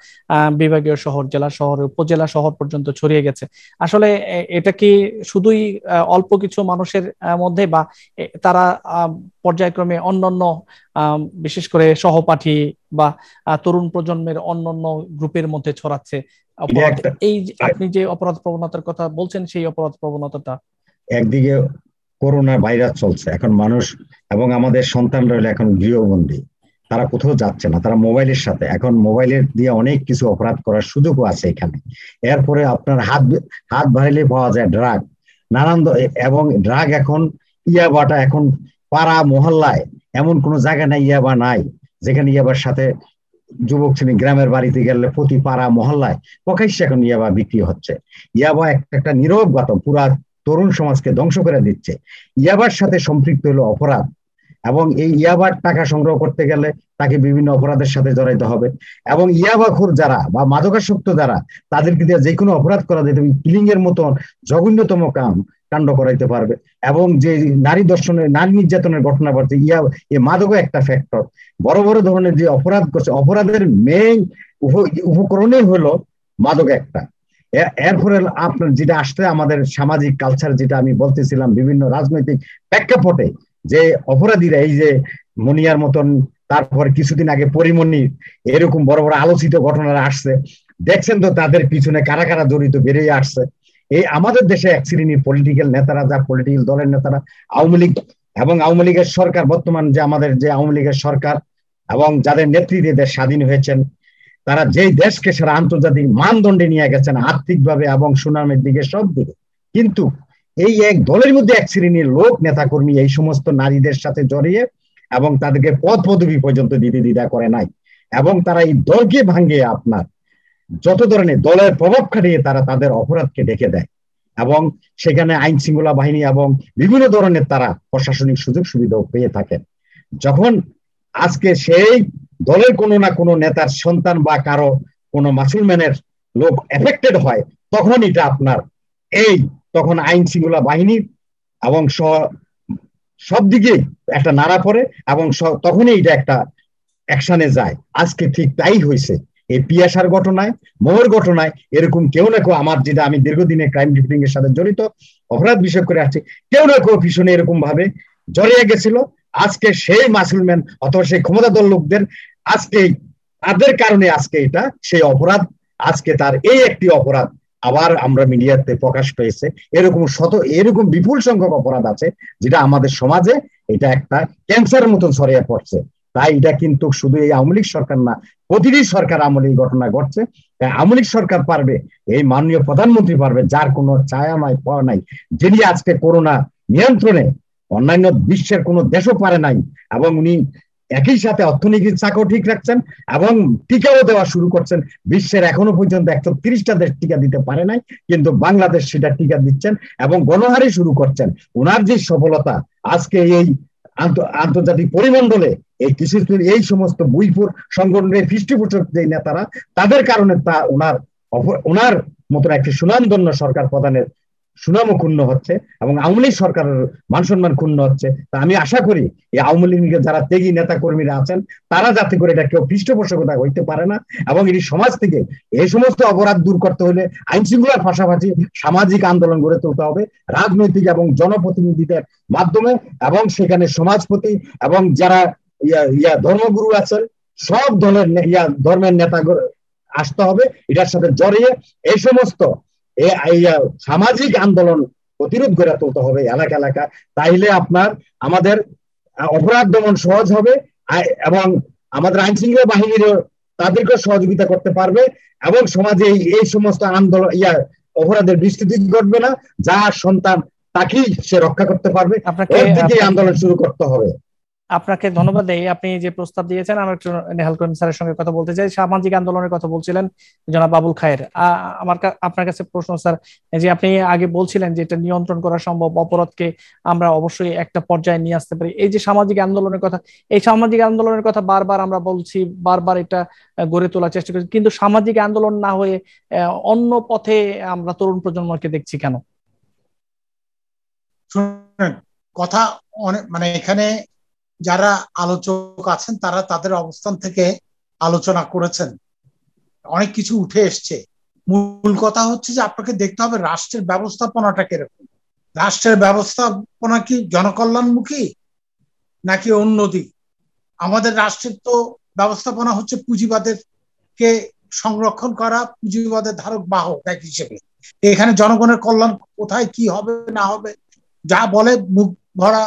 বিভাগীয় শহর, জেলা শহর, উপজেলা শহর পর্যন্ত ছড়িয়ে গেছে। আসলে এটা কি শুধুই অল্প কিছু মানুষের মধ্যে, বা তারা পর্যায়ক্রমে অন্যান্য বিশেষ করে সহপাঠী বা তরুণ প্রজন্মের অন্যান্য গ্রুপের মধ্যে ছড়াচ্ছে এই আপনি যে অপরাধ প্রবণতার কথা বলছেন, সেই অপরাধ প্রবণতাটা? একদিকে করোনা ভাইরাস চলছে, এখন মানুষ এবং আমাদের সন্তানরা হলে এখন গৃহবন্দী, তারা কোথাও যাচ্ছে না, তারা মোবাইলের সাথে, এখন মোবাইলের দিয়ে অনেক কিছু অপরাধ করার সুযোগও আছে এখানে। এরপরে আপনার হাত বাড়াইলে পাওয়া যায় ড্রাগ, নানান, এবং ড্রাগ এখন ইয়াবাটা এখন পাড়া মহল্লায় এমন কোন জায়গা নাই ইয়াবা নাই যেখানে ইয়াবার সাথে যুবক শ্রেণী গ্রামের বাড়িতে গেলে প্রতি পাড়া মহল্লায় প্রকাশ্যে এখন ইয়াবা বিক্রি হচ্ছে। ইয়াবা একটা নীরব ঘাতক, পুরা তরুণ সমাজকে ধ্বংস করে দিচ্ছে। ইয়াবার সাথে সম্পৃক্ত হলো অপরাধ, এবং এই ইয়াবার টাকা সংগ্রহ করতে গেলে তাকে বিভিন্ন অপরাধের সাথে জড়াইতে হবে, এবং ইয়াবাখোর যারা বা মাদকাসক্ত যারা, তাদেরকে দিয়ে যে কোনো অপরাধ করা যেতে, কিলিং এর মতন জঘন্যতম কাণ্ড করাইতে পারবে। এবং যে নারী দর্শনের, নারী নির্যাতনের ঘটনা ঘটছে, এ মাদকও একটা ফ্যাক্টর। বড় বড় ধরনের যে অপরাধ করছে, অপরাধের মেইন উপকরণই হলো মাদক একটা। এরপরে আপনার যেটা আসছে আমাদের সামাজিক কালচার, যেটা আমি বলতেছিলাম, বিভিন্ন রাজনৈতিক প্রেক্ষাপটে যে অপরাধীরা, এই যে মনিয়ার মতন, তারপর কিছুদিন আগে পরিমণি, এরকম বড় বড় আলোচিত ঘটনারা আসছে, দেখছেন তো তাদের পিছনে কারা কারা জড়িত বেরিয়ে আসছে। এই আমাদের দেশে এক শ্রেণীর পলিটিক্যাল নেতারা, যা পলিটিক্যাল দলের নেতারা, আওয়ামী লীগ এবং আওয়ামী লীগের সরকার, বর্তমান যে আমাদের যে আওয়ামী লীগের সরকার এবং যাদের নেতৃত্বে দেশ স্বাধীন হয়েছেন, তারা যেই দেশকে সারা আন্তর্জাতিক মানদণ্ডে নিয়ে গেছেন আর্থিকভাবে এবং সুনামের দিকে, সব দিকে, কিন্তু এই এক দলের মধ্যে এক শ্রেণীর লোক, নেতাকর্মী এই সমস্ত নারীদের সাথে জড়িয়ে এবং তাদেরকে পদ পদবি পর্যন্ত দিতে দ্বিধা করে নাই, এবং তারা এই দলকে ভাঙিয়ে আপনার যত ধরনের দলের প্রভাব খাটিয়ে তারা তাদের অপরাধকে ঢেকে দেয়, এবং সেখানে আইন শৃঙ্খলা বাহিনী এবং বিভিন্ন ধরনের তারা প্রশাসনিক সুযোগ সুবিধাও পেয়ে থাকেন। যখন আজকে সেই দলের কোনো না কোনো নেতার সন্তান বা কারো কোনো মাসুলম্যানের লোক এফেক্টেড হয়, তখন এটা আপনার তখন আইন শৃঙ্খলা বাহিনী এবং সব দিকে একটা নাড়া পড়ে, এবং তখনই এটা একটা অ্যাকশনে যায়। আজকে ঠিক তাই হয়েছে। এই পিয়াসার ঘটনায়, মোহর ঘটনায়, এরকম কেউ না কেউ, আমার যেটা আমি দীর্ঘদিনে ক্রাইম রিপোর্টিং এর সাথে জড়িত, অপরাধ বিষয় করে আসছি, কেউ না কেউ পিছনে এরকম ভাবে জড়িয়ে গেছিল। আজকে সেই মাসুলম্যান অথবা সেই ক্ষমতাধর লোকদের আজকে তাদের কারণে আজকে এটা সেই অপরাধ, আজকে তার এই একটি অপরাধ আবার আমরা মিডিয়াতে প্রকাশ পেয়েছে। এরকম বিপুল সংখ্যক অপরাধ আছে যেটা আমাদের সমাজে এটা একটা ক্যান্সারের মতন ছড়িয়ে পড়ছে। তাই এটা কিন্তু শুধু এই আওয়ামী লীগ সরকার না, প্রতিটি সরকার আমলে এই ঘটনা ঘটছে। আওয়ামী লীগ সরকার পারবে, এই মাননীয় প্রধানমন্ত্রী পারবে, যার কোনো ছায়া নাই পাওয়া নাই, যিনি আজকে করোনা নিয়ন্ত্রণে অন্যান্য বিশ্বের কোনো দেশও পারে নাই, এবং উনি একই সাথে অর্থনীতির চাকাও ঠিক রাখছেন এবং টিকাও দেওয়া শুরু করছেন। বিশ্বের এখনো পর্যন্ত 130টা দেশ টিকা দিতে পারে নাই, কিন্তু বাংলাদেশ সেটা টিকা দিচ্ছেন এবং গণহারে শুরু করছেন। ওনার যে সফলতা আজকে এই আন্তর্জাতিক পরিমণ্ডলে এই সমস্ত বইপুর সংগঠনের পৃষ্ঠপোষক যে নেতারা, তাদের কারণে তা ওনার মতন একটি সুনামধন্য সরকার প্রধানের সুনামও ক্ষুণ্ণ হচ্ছে এবং আওয়ামী লীগ সরকারের মান সম্মান ক্ষুণ্ণ হচ্ছে। তা আমি আশা করি এই আওয়ামী লীগের যারা ত্যাগী নেতা কর্মীরা আছেন তারা যাতে করে এটা কেউ পৃষ্ঠপোষকতা হইতে পারে না, এবং এটি সমাজ থেকে এই সমস্ত অপরাধ দূর করতে হলে আইন শৃঙ্খলার পাশাপাশি সামাজিক আন্দোলন গড়ে তুলতে হবে রাজনৈতিক এবং জনপ্রতিনিধিদের মাধ্যমে, এবং সেখানে সমাজপতি এবং যারা ধর্মগুরু আছেন সব দলের ধর্মের নেতা আসতে হবে এটার সাথে জড়িয়ে এই সমস্ত সামাজিক আন্দোলন প্রতিরোধ গড়ে তুলতে হবে এলাকা এলাকা। তাইলে আমাদের অপরাধ দমন সহজ হবে এবং আমাদের আইন শৃঙ্খলা বাহিনীরও তাদেরকে সহযোগিতা করতে পারবে, এবং সমাজে এই সমস্ত আন্দোলন অপরাধের বিস্তৃতি ঘটবে না, যার সন্তান তাকেই সে রক্ষা করতে পারবে। এর দিকে আন্দোলন শুরু করতে হবে। আপনাকে ধন্যবাদ দেই। আপনি যে প্রস্তাব দিয়েছেন, আমি একটু নেহাল করিম স্যারের সঙ্গে কথা বলতে চাই। সামাজিক আন্দোলনের কথা বলছিলেন জনাব বাবুল খায়ের। আপনার কাছে প্রশ্ন স্যার, যে আপনি আগে বলছিলেন যে এটা নিয়ন্ত্রণ করা সম্ভব, অপরাধকে আমরা অবশ্যই একটা পর্যায়ে নিয়ে আসতে পারি। এই যে সামাজিক আন্দোলনের কথা, এই সামাজিক আন্দোলনের কথা বারবার আমরা বলছি, বারবার এটা গড়ে তোলার চেষ্টা করছি, কিন্তু সামাজিক আন্দোলন না হয়ে অন্য পথে আমরা তরুণ প্রজন্মকে দেখছি কেন? শুনেন, কথা অনেক মানে এখানে যারা আলোচক আছেন তারা তাদের অবস্থান থেকে আলোচনা করেছেন, অনেক কিছু উঠে এসছে। মূল কথা হচ্ছে যে আপনাকে দেখতে হবে রাষ্ট্রের ব্যবস্থাপনাটা কিরকম। রাষ্ট্রের ব্যবস্থাপনা কি জনকল্যাণমুখী নাকি অন্যদিক? আমাদের রাষ্ট্রের তো ব্যবস্থাপনা হচ্ছে পুঁজিবাদের কে সংরক্ষণ করা, পুঁজিবাদের ধারক বাহক এক হিসেবে। এখানে জনগণের কল্যাণ কোথায় কি হবে না হবে যা বলে মুখ ভরা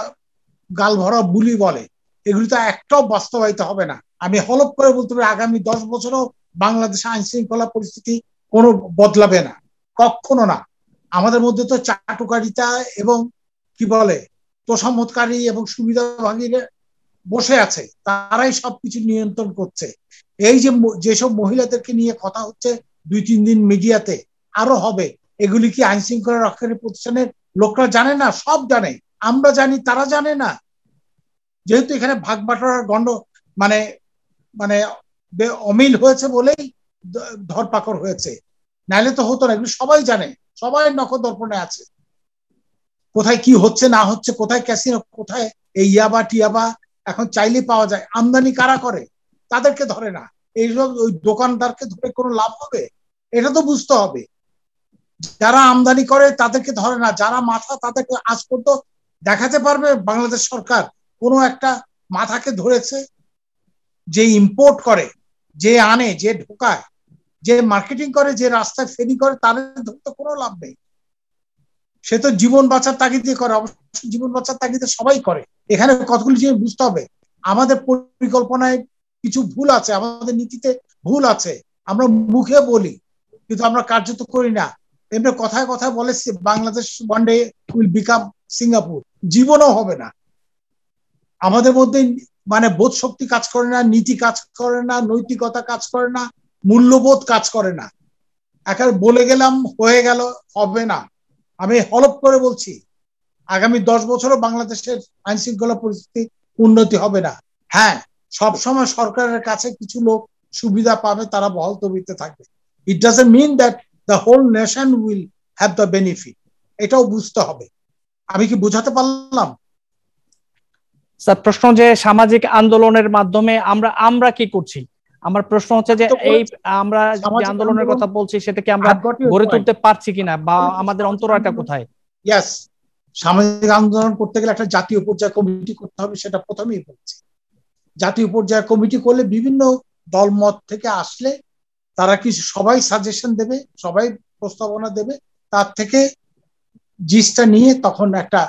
গাল ভরা বুলি বলে, এগুলি তো একটাও বাস্তবায়িত হবে না। আমি হলপ করে বলতে পারি আগামী 10 বছরও বাংলাদেশে আইন শৃঙ্খলা পরিস্থিতি কোনো বদলাবে না, কখনো না। আমাদের মধ্যে তো চাটুকারিতা এবং কি বলে তোষামতকারী এবং সুবিধাভোগীরা বসে আছে, তারাই সবকিছু নিয়ন্ত্রণ করছে। এই যে যেসব মহিলাদেরকে নিয়ে কথা হচ্ছে 2-3 দিন মিডিয়াতে, আরো হবে, এগুলি কি আইন শৃঙ্খলা রক্ষাকারী প্রতিষ্ঠানের লোকরা জানে না? সব জানে, আমরা জানি, তারা জানে না। যেহেতু এখানে ভাগ বাটোয়ারার গন্ড মানে মানে অমিল হয়েছে বলেই ধরপাকড় হয়েছে, নাইলে তো হতো না। এগুলো সবাই জানে, সবাই নখদর্পণে আছে কোথায় কি হচ্ছে না হচ্ছে, কোথায় ক্যাসিনো, কোথায় এই ইয়াবা টিয়াবা এখন চাইলে পাওয়া যায়। আমদানি কারা করে? তাদেরকে ধরে না। এইসব ওই দোকানদারকে ধরে কোনো লাভ হবে? এটা তো বুঝতে হবে। যারা আমদানি করে তাদেরকে ধরে না, যারা মাথা তাদেরকে আজ পর্যন্ত দেখাতে পারবে বাংলাদেশ সরকার কোনো একটা মাথাকে ধরেছে? যে ইম্পোর্ট করে, যে আনে, যে ঢোকায়, যে মার্কেটিং করে, যে রাস্তায় ফেরি করে, তাদের ধরতে কোনো লাভ নেই। সে তো জীবন বাঁচার তাগিদে করে, অবশ্য জীবন বাঁচার তাগিদে সবাই করে। এখানে কতগুলি জিনিস বুঝতে হবে। আমাদের পরিকল্পনায় কিছু ভুল আছে, আমাদের নীতিতে ভুল আছে। আমরা মুখে বলি কিন্তু আমরা কার্যত করি না। এমনি কথায় কথায় বলে Bangladesh one day will become Singapore, জীবনও হবে না। আমাদের মধ্যে মানে বোধ শক্তি কাজ করে না, নীতি কাজ করে না, নৈতিকতা কাজ করে না, মূল্যবোধ কাজ করে না। একেবারে বলে গেলাম হয়ে গেল, হবে না। আমি হলপ করে বলছি আগামী 10 বছরও বাংলাদেশের আইন শৃঙ্খলা পরিস্থিতি উন্নতি হবে না। হ্যাঁ, সবসময় সরকারের কাছে কিছু লোক সুবিধা পাবে, তারা বহাল তবিতে থাকবে। It doesn't mean that the whole nation will have the benefit, এটাও বুঝতে হবে। আমি কি বোঝাতে পারলাম? স্যার, প্রশ্ন যে সামাজিক আন্দোলনের মাধ্যমে আমরা কি করছি? আমার প্রশ্ন হচ্ছে যে এই আমরা যে আন্দোলনের কথা বলছি সেটা কি আমরা গড়ে তুলতে পারছি কিনা, বা আমাদের অন্তরায়টা কোথায়? ইয়েস, সামাজিক আন্দোলন করতে গেলে একটা জাতীয় পর্যায়ে কমিটি করতে হবে, সেটা প্রথমেই বলছি। জাতীয় পর্যায়ে কমিটি করলে বিভিন্ন দলমত থেকে আসলে তারা কিছু সবাই সাজেশন দেবে, সবাই প্রস্তাবনা দেবে, তার থেকে জিসটা নিয়ে তখন একটা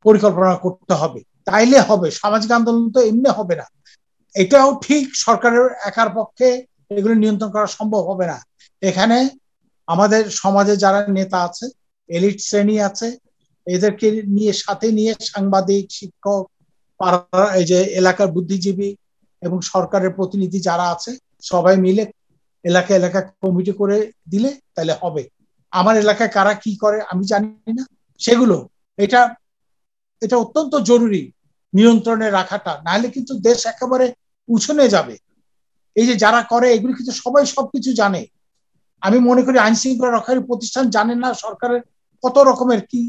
পরিকল্পনা করতে হবে, তাইলে হবে। সামাজিক আন্দোলন তো এমনি হবে না। এটাও ঠিক সরকারের একার পক্ষে এগুলো নিয়ন্ত্রণ করা সম্ভব হবে না। এখানে আমাদের সমাজে যারা নেতা আছে, এলিট শ্রেণী আছে, এদেরকে নিয়ে সাথে নিয়ে সাংবাদিক, শিক্ষক, এই যে এলাকার বুদ্ধিজীবী এবং সরকারের প্রতিনিধি যারা আছে সবাই মিলে এলাকা এলাকা কমিটি করে দিলে তাহলে হবে। আমার এলাকায় কারা কি করে আমি জানি না, সেগুলো এটা অত্যন্ত জরুরি নিয়ন্ত্রণে রাখাটা, নাহলে কিন্তু দেশ একেবারে উছনে যাবে। এই যে যারা করে এগুলো কিন্তু সবাই সবকিছু জানে। আমি মনে করি আইন শৃঙ্খলা রক্ষাকারী প্রতিষ্ঠান জানে না সরকারের কত রকমের কি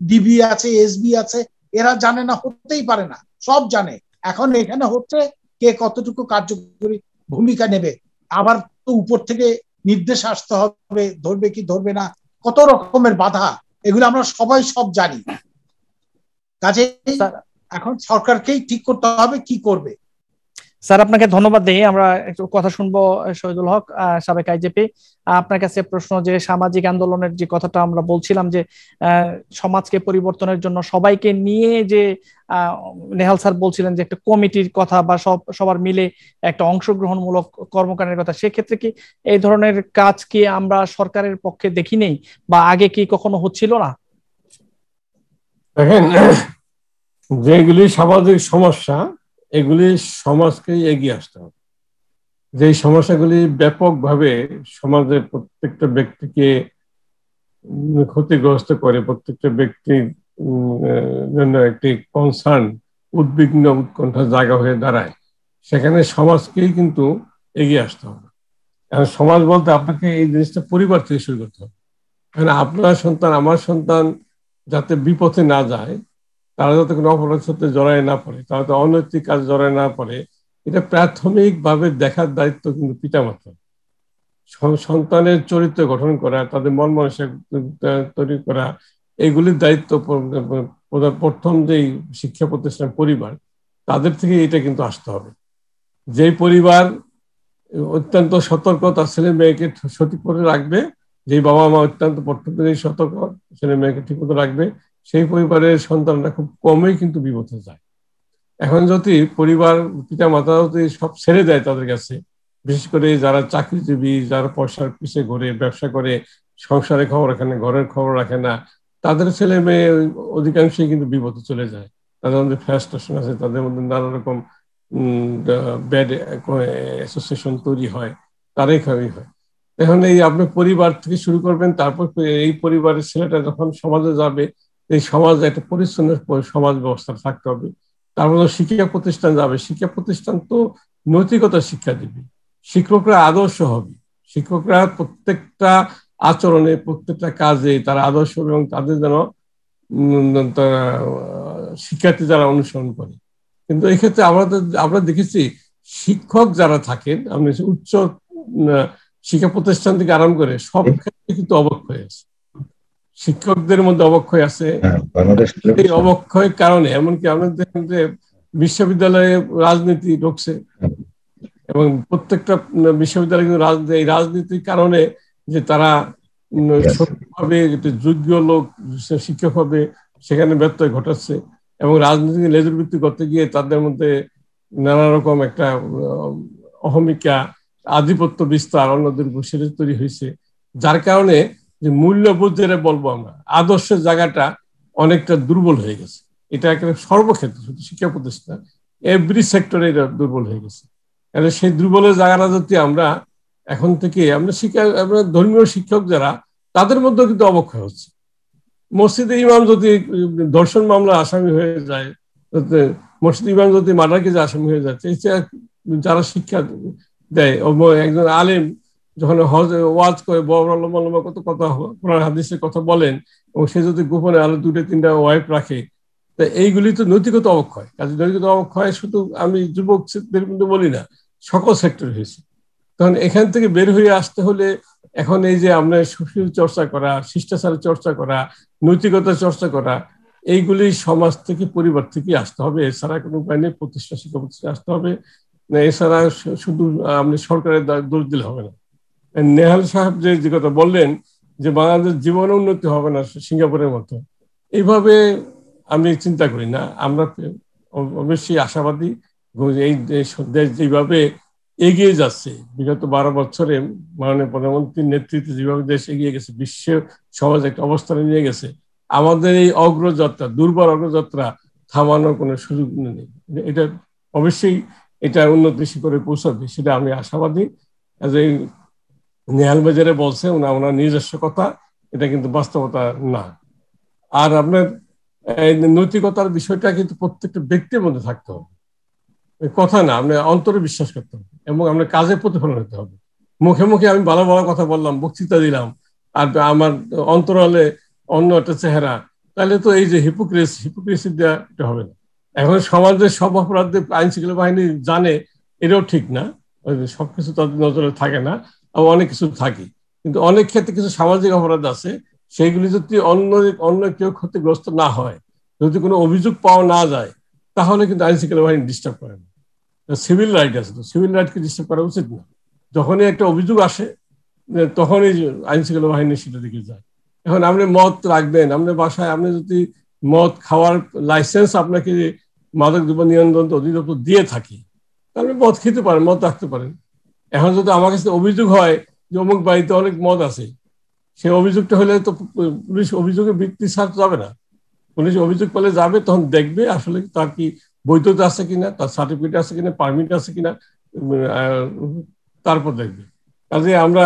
ডিবি আছে, এসবি আছে, এরা জানে না হতেই পারে না, সব জানে। এখন এখানে হচ্ছে কে কতটুকু কার্যকরী ভূমিকা নেবে, আবার তো উপর থেকে নির্দেশ আসতে হবে, ধরবে কি ধরবে না, কত রকমের বাধা, এগুলো আমরা সবাই সব জানি। কাজে এখন সরকারকেই ঠিক করতে হবে কি করবে। স্যার আপনাকে ধন্যবাদ দিই। আমরা একটু কথা শুনবো শহীদুল হক, সাবেক আইজিপি। আপনার কাছে প্রশ্ন, যে সামাজিক আন্দোলনের যে কথাটা আমরা বলছিলাম, যে সমাজকে পরিবর্তনের জন্য সবাইকে নিয়ে, যে নেহাল স্যার বলছিলেন যে একটা কমিটির কথা বা সবার মিলে একটা অংশগ্রহণমূলক কর্মকাণ্ডের কথা, সেক্ষেত্রে কি এই ধরনের কাজ কি আমরা সরকারের পক্ষে দেখি নেই, বা আগে কি কখনো হচ্ছিল না? দেখেন, যেগুলি সামাজিক সমস্যা, এগুলি সমাজকে এগিয়ে আসতে হবে। যে সমস্যাগুলি ব্যাপকভাবে সমাজের প্রত্যেকটা ব্যক্তিকে ক্ষতিগ্রস্ত করে, প্রত্যেকটা ব্যক্তির জন্য একটি কনসার্ন, উদ্বিগ্ন উৎকণ্ঠা জায়গা হয়ে দাঁড়ায়, সেখানে সমাজকেই কিন্তু এগিয়ে আসতে হবে। এখন সমাজ বলতে আপনাকে এই জিনিসটা পরিবার থেকে শুরু করতে হবে। কারণ আপনার সন্তান, আমার সন্তান যাতে বিপথে না যায়, তারা যাতে কোনো অপরাধের সাথে জড়ায় না পড়ে, তারা তো অনৈতিক কাজ জড়ায় না পড়ে, এটা প্রাথমিকভাবে দেখার দায়িত্ব কিন্তু পিতামাতা। সন্তানের চরিত্র গঠন করা, তাদের মন মানসিকতা তৈরি করা, এইগুলির দায়িত্ব প্রথম যেই শিক্ষা প্রতিষ্ঠান পরিবার, তাদের থেকে এটা কিন্তু আসতে হবে। যেই পরিবার অত্যন্ত সতর্ক তার ছেলে মেয়েকে সঠিক করে রাখবে, যে বাবা মা অত্যন্ত প্রথম থেকেই সতর্ক ছেলে মেয়েকে ঠিক মতো রাখবে, সেই পরিবারের সন্তানরা খুব কমই কিন্তু বিপথে যায়। এখন যদি পরিবার পিতা মাতা যদি সব ছেড়ে দেয় তাদের কাছে, বিশেষ করে যারা চাকরিজীবী, যারা পয়সার পিছিয়ে ঘুরে, ব্যবসা করে, সংসারে খবর রাখে না, ঘরের খবর রাখে না, তাদের ছেলে মেয়ে অধিকাংশই কিন্তু বিপথে চলে যায়। তাদের মধ্যে ফ্রাস্ট্রেশন আছে, তাদের মধ্যে নানা রকম ব্যাড অ্যাসোসিয়েশন তৈরি হয়, তারাই খারাপই হয়। এখন এই আপনি পরিবার থেকে শুরু করবেন, তারপর এই পরিবারের ছেলেটা যখন সমাজে যাবে, এই সমাজে একটা পরিচ্ছন্ন সমাজ ব্যবস্থা থাকতে হবে। তারপর শিক্ষা প্রতিষ্ঠান যাবে, শিক্ষা প্রতিষ্ঠান তো নৈতিকতা শিক্ষা দিবে, শিক্ষকরা আদর্শ হবে, শিক্ষকরা প্রত্যেকটা আচরণে, প্রত্যেকটা কাজে তারা আদর্শ হবে, এবং তাদের যেন শিক্ষার্থী যারা অনুসরণ করে। কিন্তু এই ক্ষেত্রে আমরা দেখেছি শিক্ষক যারা থাকেন, আপনি উচ্চ শিক্ষা প্রতিষ্ঠান থেকে আরম্ভ করে সব ক্ষেত্রে কিন্তু অবক্ষয় আছে, শিক্ষকদের মধ্যে অবক্ষয় আছে। এই অবক্ষয়ের কারণে এমনকি আমরা দেখেন যে বিশ্ববিদ্যালয়ে রাজনীতি ঢুকছে, এবং প্রত্যেকটা বিশ্ববিদ্যালয় কিন্তু এই রাজনীতির কারণে যে তারা সঠিকভাবে যোগ্য লোক শিক্ষক হবে সেখানে ব্যত্যয় ঘটাচ্ছে, এবং রাজনীতি লেজুর ভিত্তি করতে গিয়ে তাদের মধ্যে নানা রকম একটা অহমিকা, আধিপত্য বিস্তার অন্যদের বসে তৈরি হয়েছে, যার কারণে যে মূল্যবোধ যেটা বলবো আমরা, আদর্শের জায়গাটা অনেকটা দুর্বল হয়ে গেছে। এটা একেবারে সর্বক্ষেত্রে, শুধু শিক্ষা প্রতিষ্ঠান, এভরি সেক্টরে এটা দুর্বল হয়ে গেছে। তাহলে সেই দুর্বলের জায়গাটা যদি আমরা এখন থেকে আমরা ধর্মীয় শিক্ষক যারা, তাদের মধ্যেও কিন্তু অবক্ষয় হচ্ছে। মসজিদে ইমাম যদি ধর্ষণ মামলা আসামি হয়ে যায়, মসজিদ ইমাম যদি মার্ডার কেসে আসামি হয়ে যাচ্ছে, যারা শিক্ষা দেয়, একজন আলেম যখন ওয়াজ করে লম্বা কত কথা কোরআন হাদিসের কথা বলেন, এবং সে যদি গোপনে আরো 2-3টা ওয়াইফ রাখে, তা এইগুলি তো নৈতিকতা অবক্ষয়। কাজে নৈতিকতা অবক্ষয় শুধু আমি যুবকদের কিন্তু বলি না, সকল সেক্টরে হয়েছে। তখন এখান থেকে বের হয়ে আসতে হলে এখন এই যে আমরা সুশীল চর্চা করা, শিষ্টাচারের চর্চা করা, নৈতিকতার চর্চা করা, এইগুলি সমাজ থেকে, পরিবার থেকে আসতে হবে। এছাড়া কোনো উপায় নেই। প্রতিষ্ঠা, শিক্ষা প্রতিষ্ঠা আসতে হবে, এছাড়া শুধু আপনি সরকারের দোষ দিলে হবে না। নেহাল সাহেব যে কথা বললেন যে বাংলাদেশ জীবনে উন্নতি হবে না সিঙ্গাপুরের মতো, এইভাবে আমি চিন্তা করি না। আমরা অবশ্যই আশাবাদী, এই দেশ যেভাবে এগিয়ে যাচ্ছে বিগত 12 বছরে মাননীয় প্রধানমন্ত্রীর নেতৃত্বে যেভাবে দেশ এগিয়ে গেছে, বিশ্ব সমাজ একটা অবস্থানে নিয়ে গেছে, আমাদের এই অগ্রযাত্রা, দুর্বল অগ্রযাত্রা থামানোর কোনো সুযোগ নেই। এটা অবশ্যই এটা উন্নতি শিখরে পৌঁছাবে, সেটা আমি আশাবাদী। নেহাল বাজারে বলছে ওনার নিজস্ব কথা, এটা কিন্তু বাস্তবতা না। আর আপনার নৈতিকতার বিষয়টা কিন্তু প্রত্যেকটা ব্যক্তির মধ্যে থাকতে হবে, কথা না, আপনি অন্তরে বিশ্বাস করতে হবে, এবং আপনার কাজে প্রতিফলন হতে হবে। মুখে মুখে আমি ভালো ভালো কথা বললাম, বক্তৃতা দিলাম, আর আমার অন্তরালে অন্য একটা চেহারা, তাহলে তো এই যে হিপোক্রেসি দেওয়া এটা হবে না। এখন সমাজের সব অপরাধ আইন শৃঙ্খলা বাহিনী জানে, এটাও ঠিক না, সবকিছু তাদের নজরে থাকে না, আর অনেক কিছু থাকে। কিন্তু অনেক ক্ষেত্রে কিছু সামাজিক অপরাধ আছে, সেইগুলি যদি অন্য কেউ ক্ষতিগ্রস্ত না হয়, যদি কোনো অভিযোগ পাওয়া না যায়, তাহলে কিন্তু আইন শৃঙ্খলা বাহিনী ডিস্টার্ব করে না। সিভিল রাইট আছে, তো সিভিল রাইটকে ডিস্টার্ব করা উচিত না। যখনই একটা অভিযোগ আসে তখনই আইন শৃঙ্খলা বাহিনী সেটা দিকে যায়। এখন আপনি মদ রাখবেন আপনার বাসায়, আপনি যদি মদ খাওয়ার লাইসেন্স আপনাকে মাদক দ্রব্য নিয়ন্ত্রণ অধিদপ্তর দিয়ে থাকি, তাহলে মদ খেতে পারেন, মদ রাখতে পারেন। এখন যদি আমার কাছে অভিযোগ হয় যে অমুক বাড়িতে অনেক মদ আছে, সেই অভিযোগটা হলে তো পুলিশ অভিযোগের ভিত্তি ছাড় যাবে না। পুলিশ অভিযোগ পেলে যাবে, তখন দেখবে আসলে তার কি বৈধতা আছে কিনা, তার সার্টিফিকেট আছে কিনা, পারমিট আছে কিনা, তারপর দেখবে। কাজে আমরা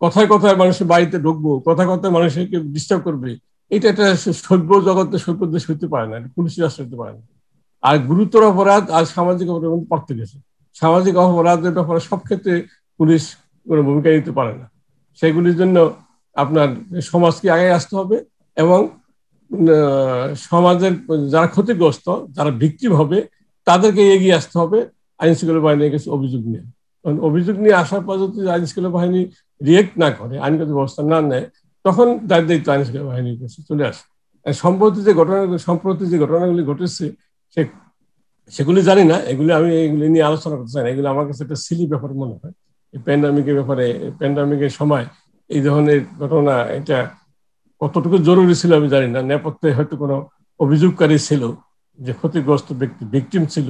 কথায় কথায় মানুষের বাড়িতে ঢুকবো, কথায় কথায় মানুষকে ডিস্টার্ব করবে, এটা একটা সভ্য জগতে সভ্য দেশ হইতে পারে না, পুলিশ রাষ্ট্র হইতে পারে না। আর গুরুতর অপরাধ আর সামাজিক অপরাধের মধ্যে পার্থক্য আছে। সামাজিক অপরাধের ব্যাপারে সব ক্ষেত্রে পুলিশ কোনো ভূমিকা নিতে পারে না। সেগুলির জন্য আপনার সমাজকে আগে আসতে হবে এবং সমাজের যারা ক্ষতিগ্রস্ত, যারা ভিকটিম হবে, তাদেরকে এগিয়ে আসতে হবে আইন শৃঙ্খলা বাহিনীর কাছে অভিযোগ নিয়ে। অভিযোগ নিয়ে আসার পর যদি আইন শৃঙ্খলা বাহিনী রিয়েক্ট না করে, আইনগত ব্যবস্থা না নেয়, তখন তার দায়িত্ব আইন শৃঙ্খলা বাহিনীর কাছে চলে আসে। সম্প্রতি যে ঘটনাগুলি ঘটেছে সেগুলি জানি না, এগুলি নিয়ে আলোচনা করতে চাই না। এগুলো আমার কাছে একটা সিলি ব্যাপার মনে হয়। প্যান্ডামিকের সময় এই ধরনের ঘটনা, এটা কতটুকু জরুরি ছিল আমি জানি না। নেপথ্যে হয়তো কোনো অভিযোগকারী ছিল যে ক্ষতিগ্রস্ত ব্যক্তি, ভিকটিম ছিল,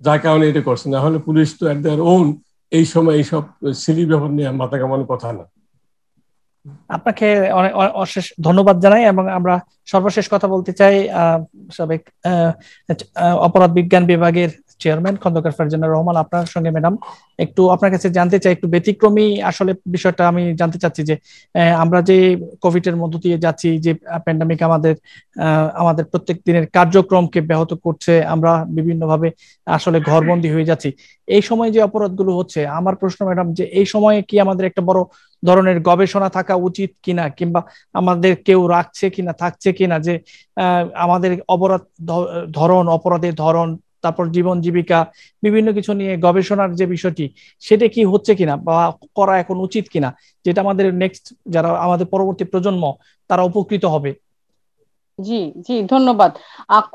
যার কারণে এটা করছে। না হলে পুলিশ তো এট দেয়ার ওন এই সময় এইসব সিলি ব্যাপার নিয়ে মাথা কামানোর কথা না। আপনাকে অনেক অশেষ ধন্যবাদ জানাই এবং আমরা সর্বশেষ কথা বলতে চাই সাবেক অপরাধ বিজ্ঞান বিভাগের চেয়ারম্যান খন্দকার ফারজানা রহমান, আপনার সঙ্গে ম্যাডাম একটু আপনার কাছে জানতে চাই, একটু ব্যতিক্রমী আসলে বিষয়টা আমি জানতে চাচ্ছি যে আমরা যে কোভিড এর মধ্য দিয়ে যাচ্ছি, যে প্যান্ডামিক আমাদের প্রত্যেক দিনের কার্যক্রমকে ব্যাহত করছে, আমরা বিভিন্নভাবে আসলে ঘরবন্দি হয়ে যাচ্ছি। এই সময় যে অপরাধগুলো হচ্ছে, আমার প্রশ্ন ম্যাডাম যে এই সময়ে কি আমাদের একটা বড় ধরনের গবেষণা থাকা উচিত কিনা, কিংবা আমাদের কেউ রাখছে কিনা, থাকছে কিনা, যে আমাদের অপরাধের ধরন, তারপর জীবন জীবিকা বিভিন্ন কিছু নিয়ে গবেষণার যে বিষয়টি, সেটা কি হচ্ছে কিনা বা করা এখন উচিত কিনা, যেটা আমাদের নেক্সট যারা আমাদের পরবর্তী প্রজন্ম তারা উপকৃত হবে। জি জি, ধন্যবাদ।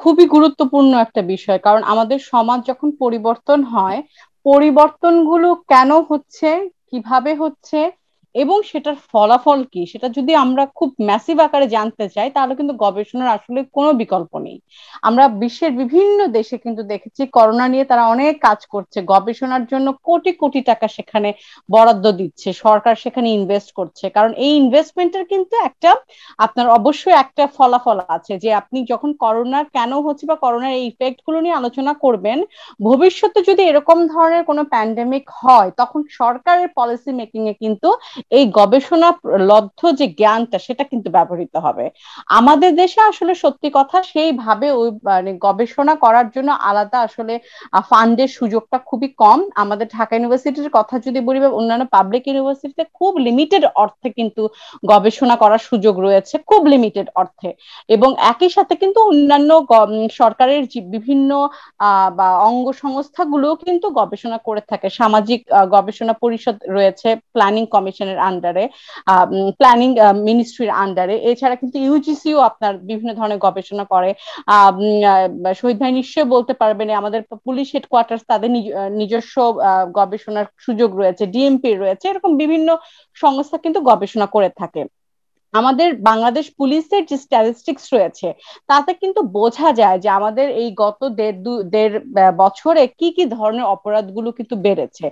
খুবই গুরুত্বপূর্ণ একটা বিষয়, কারণ আমাদের সমাজ যখন পরিবর্তন হয়, পরিবর্তনগুলো কেন হচ্ছে, কিভাবে হচ্ছে এবং সেটার ফলাফল কি, সেটা যদি আমরা খুব ম্যাসিভ আকারে জানতে চাই, তাহলে কিন্তু গবেষণার আসলে কোনো বিকল্প নেই। আমরা বিশ্বের বিভিন্ন দেশে কিন্তু দেখেছি করোনা নিয়ে তারা অনেক কাজ করছে, গবেষণার জন্য কোটি কোটি টাকা সেখানে বরাদ্দ দিচ্ছে, সরকার সেখানে ইনভেস্ট করছে। কারণ এই ইনভেস্টমেন্টের কিন্তু আপনার অবশ্যই একটা ফলাফল আছে, যে আপনি যখন করোনার কেন হচ্ছে বা করোনার এই ইফেক্ট গুলো নিয়ে আলোচনা করবেন, ভবিষ্যতে যদি এরকম ধরনের কোনো প্যান্ডেমিক হয়, তখন সরকারের পলিসি মেকিং এ কিন্তু এই গবেষণা লব্ধ যে জ্ঞানটা সেটা কিন্তু ব্যবহৃত হবে। আমাদের দেশে আসলে সত্যি কথা সেইভাবে ওই মানে গবেষণা করার জন্য আলাদা আসলে ফান্ডের সুযোগটা খুবই কম। আমাদের ঢাকা ইউনিভার্সিটির কথা যদি বলি বা অন্যান্য পাবলিক ইউনিভার্সিটিতে খুব লিমিটেড অর্থে কিন্তু গবেষণা করার সুযোগ রয়েছে, খুব লিমিটেড অর্থে। এবং একই সাথে কিন্তু অন্যান্য সরকারের বিভিন্ন বা অঙ্গ সংস্থাগুলো কিন্তু গবেষণা করে থাকে। সামাজিক গবেষণা পরিষদ রয়েছে প্ল্যানিং কমিশনের আন্ডারে, প্ল্যানিং মিনিস্ট্রির আন্ডারে। এছাড়া কিন্তু ইউজিসিও আপনার বিভিন্ন ধরনের গবেষণা করে। শহীদ ভাই নিশ্চয়ই বলতে পারবেন, আমাদের পুলিশ হেডকোয়ার্টার তাদের নিজস্ব গবেষণার সুযোগ রয়েছে, ডিএমপি রয়েছে, এরকম বিভিন্ন সংস্থা কিন্তু গবেষণা করে থাকে। আমাদের বাংলাদেশ পুলিশের যে স্ট্যাটিস্টিক্স রয়েছে তাতে কিন্তু বোঝা যায় যে আমাদের এই গত দেড় বছরে কি কি ধরনের অপরাধগুলো কিন্তু বেড়েছে।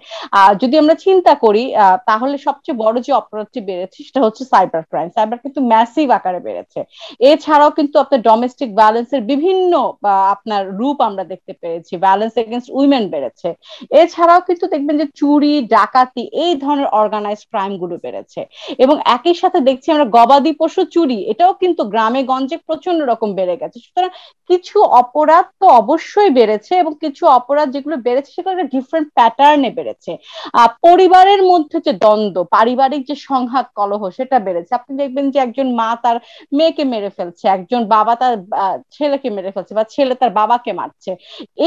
যদি আমরা চিন্তা করি তাহলে সবচেয়ে বড় যে অপরাধটি বেড়েছে সেটা হচ্ছে সাইবার ক্রাইম। সাইবার কিন্তু ম্যাসিভ আকারে বেড়েছে। এছাড়াও কিন্তু আপনার ডোমেস্টিক ভায়োলেন্সের বিভিন্ন আপনার রূপ আমরা দেখতে পেয়েছি, ভায়োলেন্স এগেইনস্ট উইমেন বেড়েছে। এছাড়াও কিন্তু দেখবেন যে চুরি, ডাকাতি, এই ধরনের অর্গানাইজড ক্রাইম গুলো বেড়েছে। এবং একই সাথে দেখছি আমরা গবাদি পশু চুরি, এটাও কিন্তু গ্রামে গঞ্জে প্রচন্ড রকম বেড়ে গেছে। সুতরাং কিছু অপরাধ তো অবশ্যই বেড়েছে, এবং কিছু অপরাধ যেগুলো বেড়েছে সেগুলো একটা ডিফারেন্ট প্যাটার্নে বেড়েছে। পরিবারের মধ্যে যে দ্বন্দ্ব, পারিবারিক যে সংঘাত কলহ, সেটা বেড়েছে। আপনি দেখবেন যে একজন মা তার মেয়েকে মেরে ফেলছে, একজন বাবা তার ছেলেকে মেরে ফেলছে, বা ছেলে তার বাবাকে মারছে।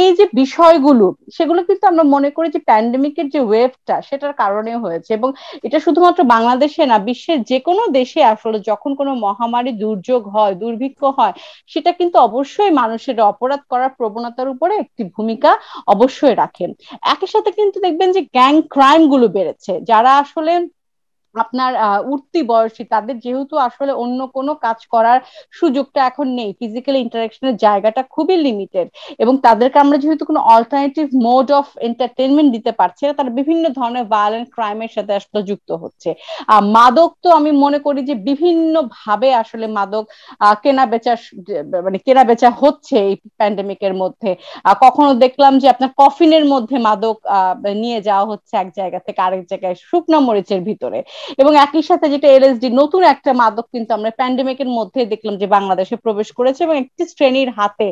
এই যে বিষয়গুলো, সেগুলো কিন্তু আমরা মনে করি যে প্যান্ডেমিকের যে ওয়েভটা, সেটার কারণে হয়েছে। এবং এটা শুধুমাত্র বাংলাদেশে না, বিশ্বের যে কোনো দেশে আসলে যখন কোনো মহামারী, দুর্যোগ হয়, দুর্ভিক্ষ হয়, সেটা কিন্তু অবশ্যই মানুষের অপরাধ করার প্রবণতার উপরে একটি ভূমিকা অবশ্যই রাখে। একই সাথে কিন্তু দেখবেন যে গ্যাং ক্রাইম গুলো বেড়েছে। যারা আসলে আপনার উঠতি বয়সী, তাদের যেহেতু আসলে অন্য কোনো কাজ করার সুযোগটা এখন নেই, ফিজিক্যাল ইন্টারাকশনের জায়গাটা খুবই লিমিটেড, এবং তাদেরকে আমরা যেহেতু কোনো অল্টারনেটিভ মোড অফ এন্টারটেনমেন্ট দিতে পারছি না, তারা বিভিন্ন ধরনের ভায়োলেন্ট ক্রাইমের সাথে আসলে যুক্ত হচ্ছে। মাদক তো আমি মনে করি যে বিভিন্ন ভাবে আসলে মাদক কেনা বেচা, মানে কেনা বেচা হচ্ছে এই প্যান্ডেমিকের মধ্যে। কখনো দেখলাম যে আপনার কফিনের মধ্যে মাদক নিয়ে যাওয়া হচ্ছে এক জায়গা থেকে আরেক জায়গায়, শুকনো মরিচের ভিতরে। এবং একই সাথে যেটা এলএসডি, নতুন একটা মাদক কিন্তু আমরা প্যান্ডেমিকের মধ্যে দেখলাম যে বাংলাদেশে প্রবেশ করেছে, এবং একটি শ্রেণীর হাতে।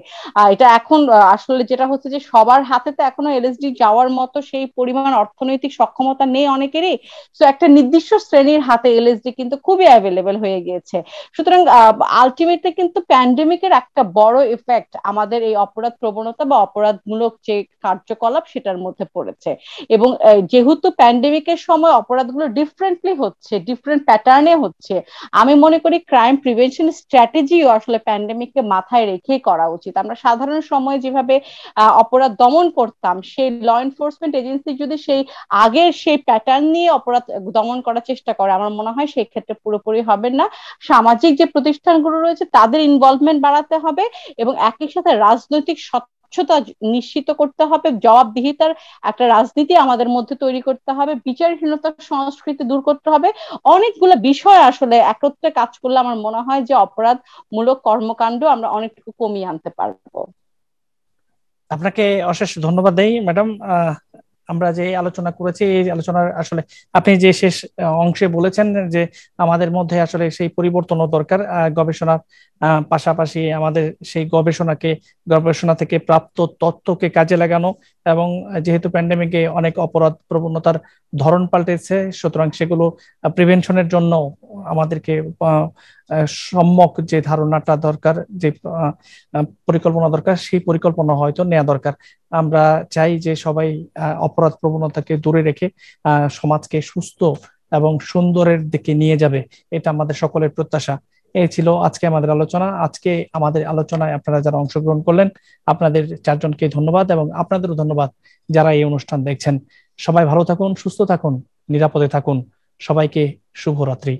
এটা এখন আসলে যেটা হচ্ছে যে সবার হাতে তো এখনো এলএসডি যাওয়ার মতো সেই পরিমাণ অর্থনৈতিক সক্ষমতা নেই অনেকেরই। তো একটা নির্দিষ্ট শ্রেণীর হাতে এলএসডি কিন্তু খুবই অ্যাভেলেবেল হয়ে গিয়েছে। সুতরাং আলটিমেটলি কিন্তু প্যান্ডেমিকের একটা বড় ইফেক্ট আমাদের এই অপরাধ প্রবণতা বা অপরাধমূলক যে কার্যকলাপ, সেটার মধ্যে পড়েছে। এবং যেহেতু প্যান্ডেমিকের সময় অপরাধগুলো ডিফারেন্টলি হচ্ছে, ডিফারেন্ট প্যাটার্নে হচ্ছে, আমি মনে করি ক্রাইম প্রিভেনশন স্ট্র্যাটেজিও আসলে প্যান্ডেমিককে মাথায় রেখেই করা উচিত। আমরা সাধারণ সময়ে যেভাবে অপরাধ দমন করতাম, সেই ল এনফোর্সমেন্ট এজেন্সি যদি সেই আগের সেই প্যাটার্ন নিয়ে অপরাধ দমন করার চেষ্টা করে, আমার মনে হয় সেই ক্ষেত্রে পুরোপুরি হবে না। সামাজিক যে প্রতিষ্ঠানগুলো রয়েছে তাদের ইনভলভমেন্ট বাড়াতে হবে, এবং একই সাথে রাজনৈতিক স্বচ্ছতা নিশ্চিত করতে হবে, জবাবদিহিতার একটা রাজনীতি আমাদের মধ্যে তৈরি করতে হবে, বিচারহীনতার সংস্কৃতি দূর করতে হবে। অনেকগুলো বিষয় আসলে একত্রে কাজ করলে আমার মনে হয় যে অপরাধমূলক কর্মকাণ্ড আমরা অনেকটুকু কমিয়ে আনতে পারবো। আপনাকে অশেষ ধন্যবাদ দেই ম্যাডাম। আমরা যে আলোচনা করেছি, এই আলোচনার আসলে আপনি যে শেষ অংশে বলেছেন যে আমাদের মধ্যে আসলে সেই পরিবর্তনও দরকার, গবেষণার পাশাপাশি আমাদের সেই গবেষণা থেকে প্রাপ্ত তথ্যকে কাজে লাগানো, এবং যেহেতু প্যান্ডেমিকে অনেক অপরাধ প্রবণতার ধরন পাল্টেছে, সুতরাং সেগুলো প্রিভেনশনের জন্য আমাদেরকে সম্যক যে ধারণাটা দরকার, যে পরিকল্পনা দরকার, সেই পরিকল্পনা হয়তো নেওয়া দরকার। আমরা চাই যে সবাই অপরাধ প্রবণতাকে দূরে রেখে সমাজকে সুস্থ এবং সুন্দরের দিকে নিয়ে যাবে, এটা আমাদের সকলের প্রত্যাশা। এই ছিল আজকে আমাদের আলোচনা। আজকে আমাদের আলোচনায় আপনারা যারা অংশগ্রহণ করলেন, আপনাদের চারজনকে ধন্যবাদ, এবং আপনাদেরও ধন্যবাদ যারা এই অনুষ্ঠান দেখছেন। সবাই ভালো থাকুন, সুস্থ থাকুন, নিরাপদে থাকুন। সবাইকে শুভরাত্রি।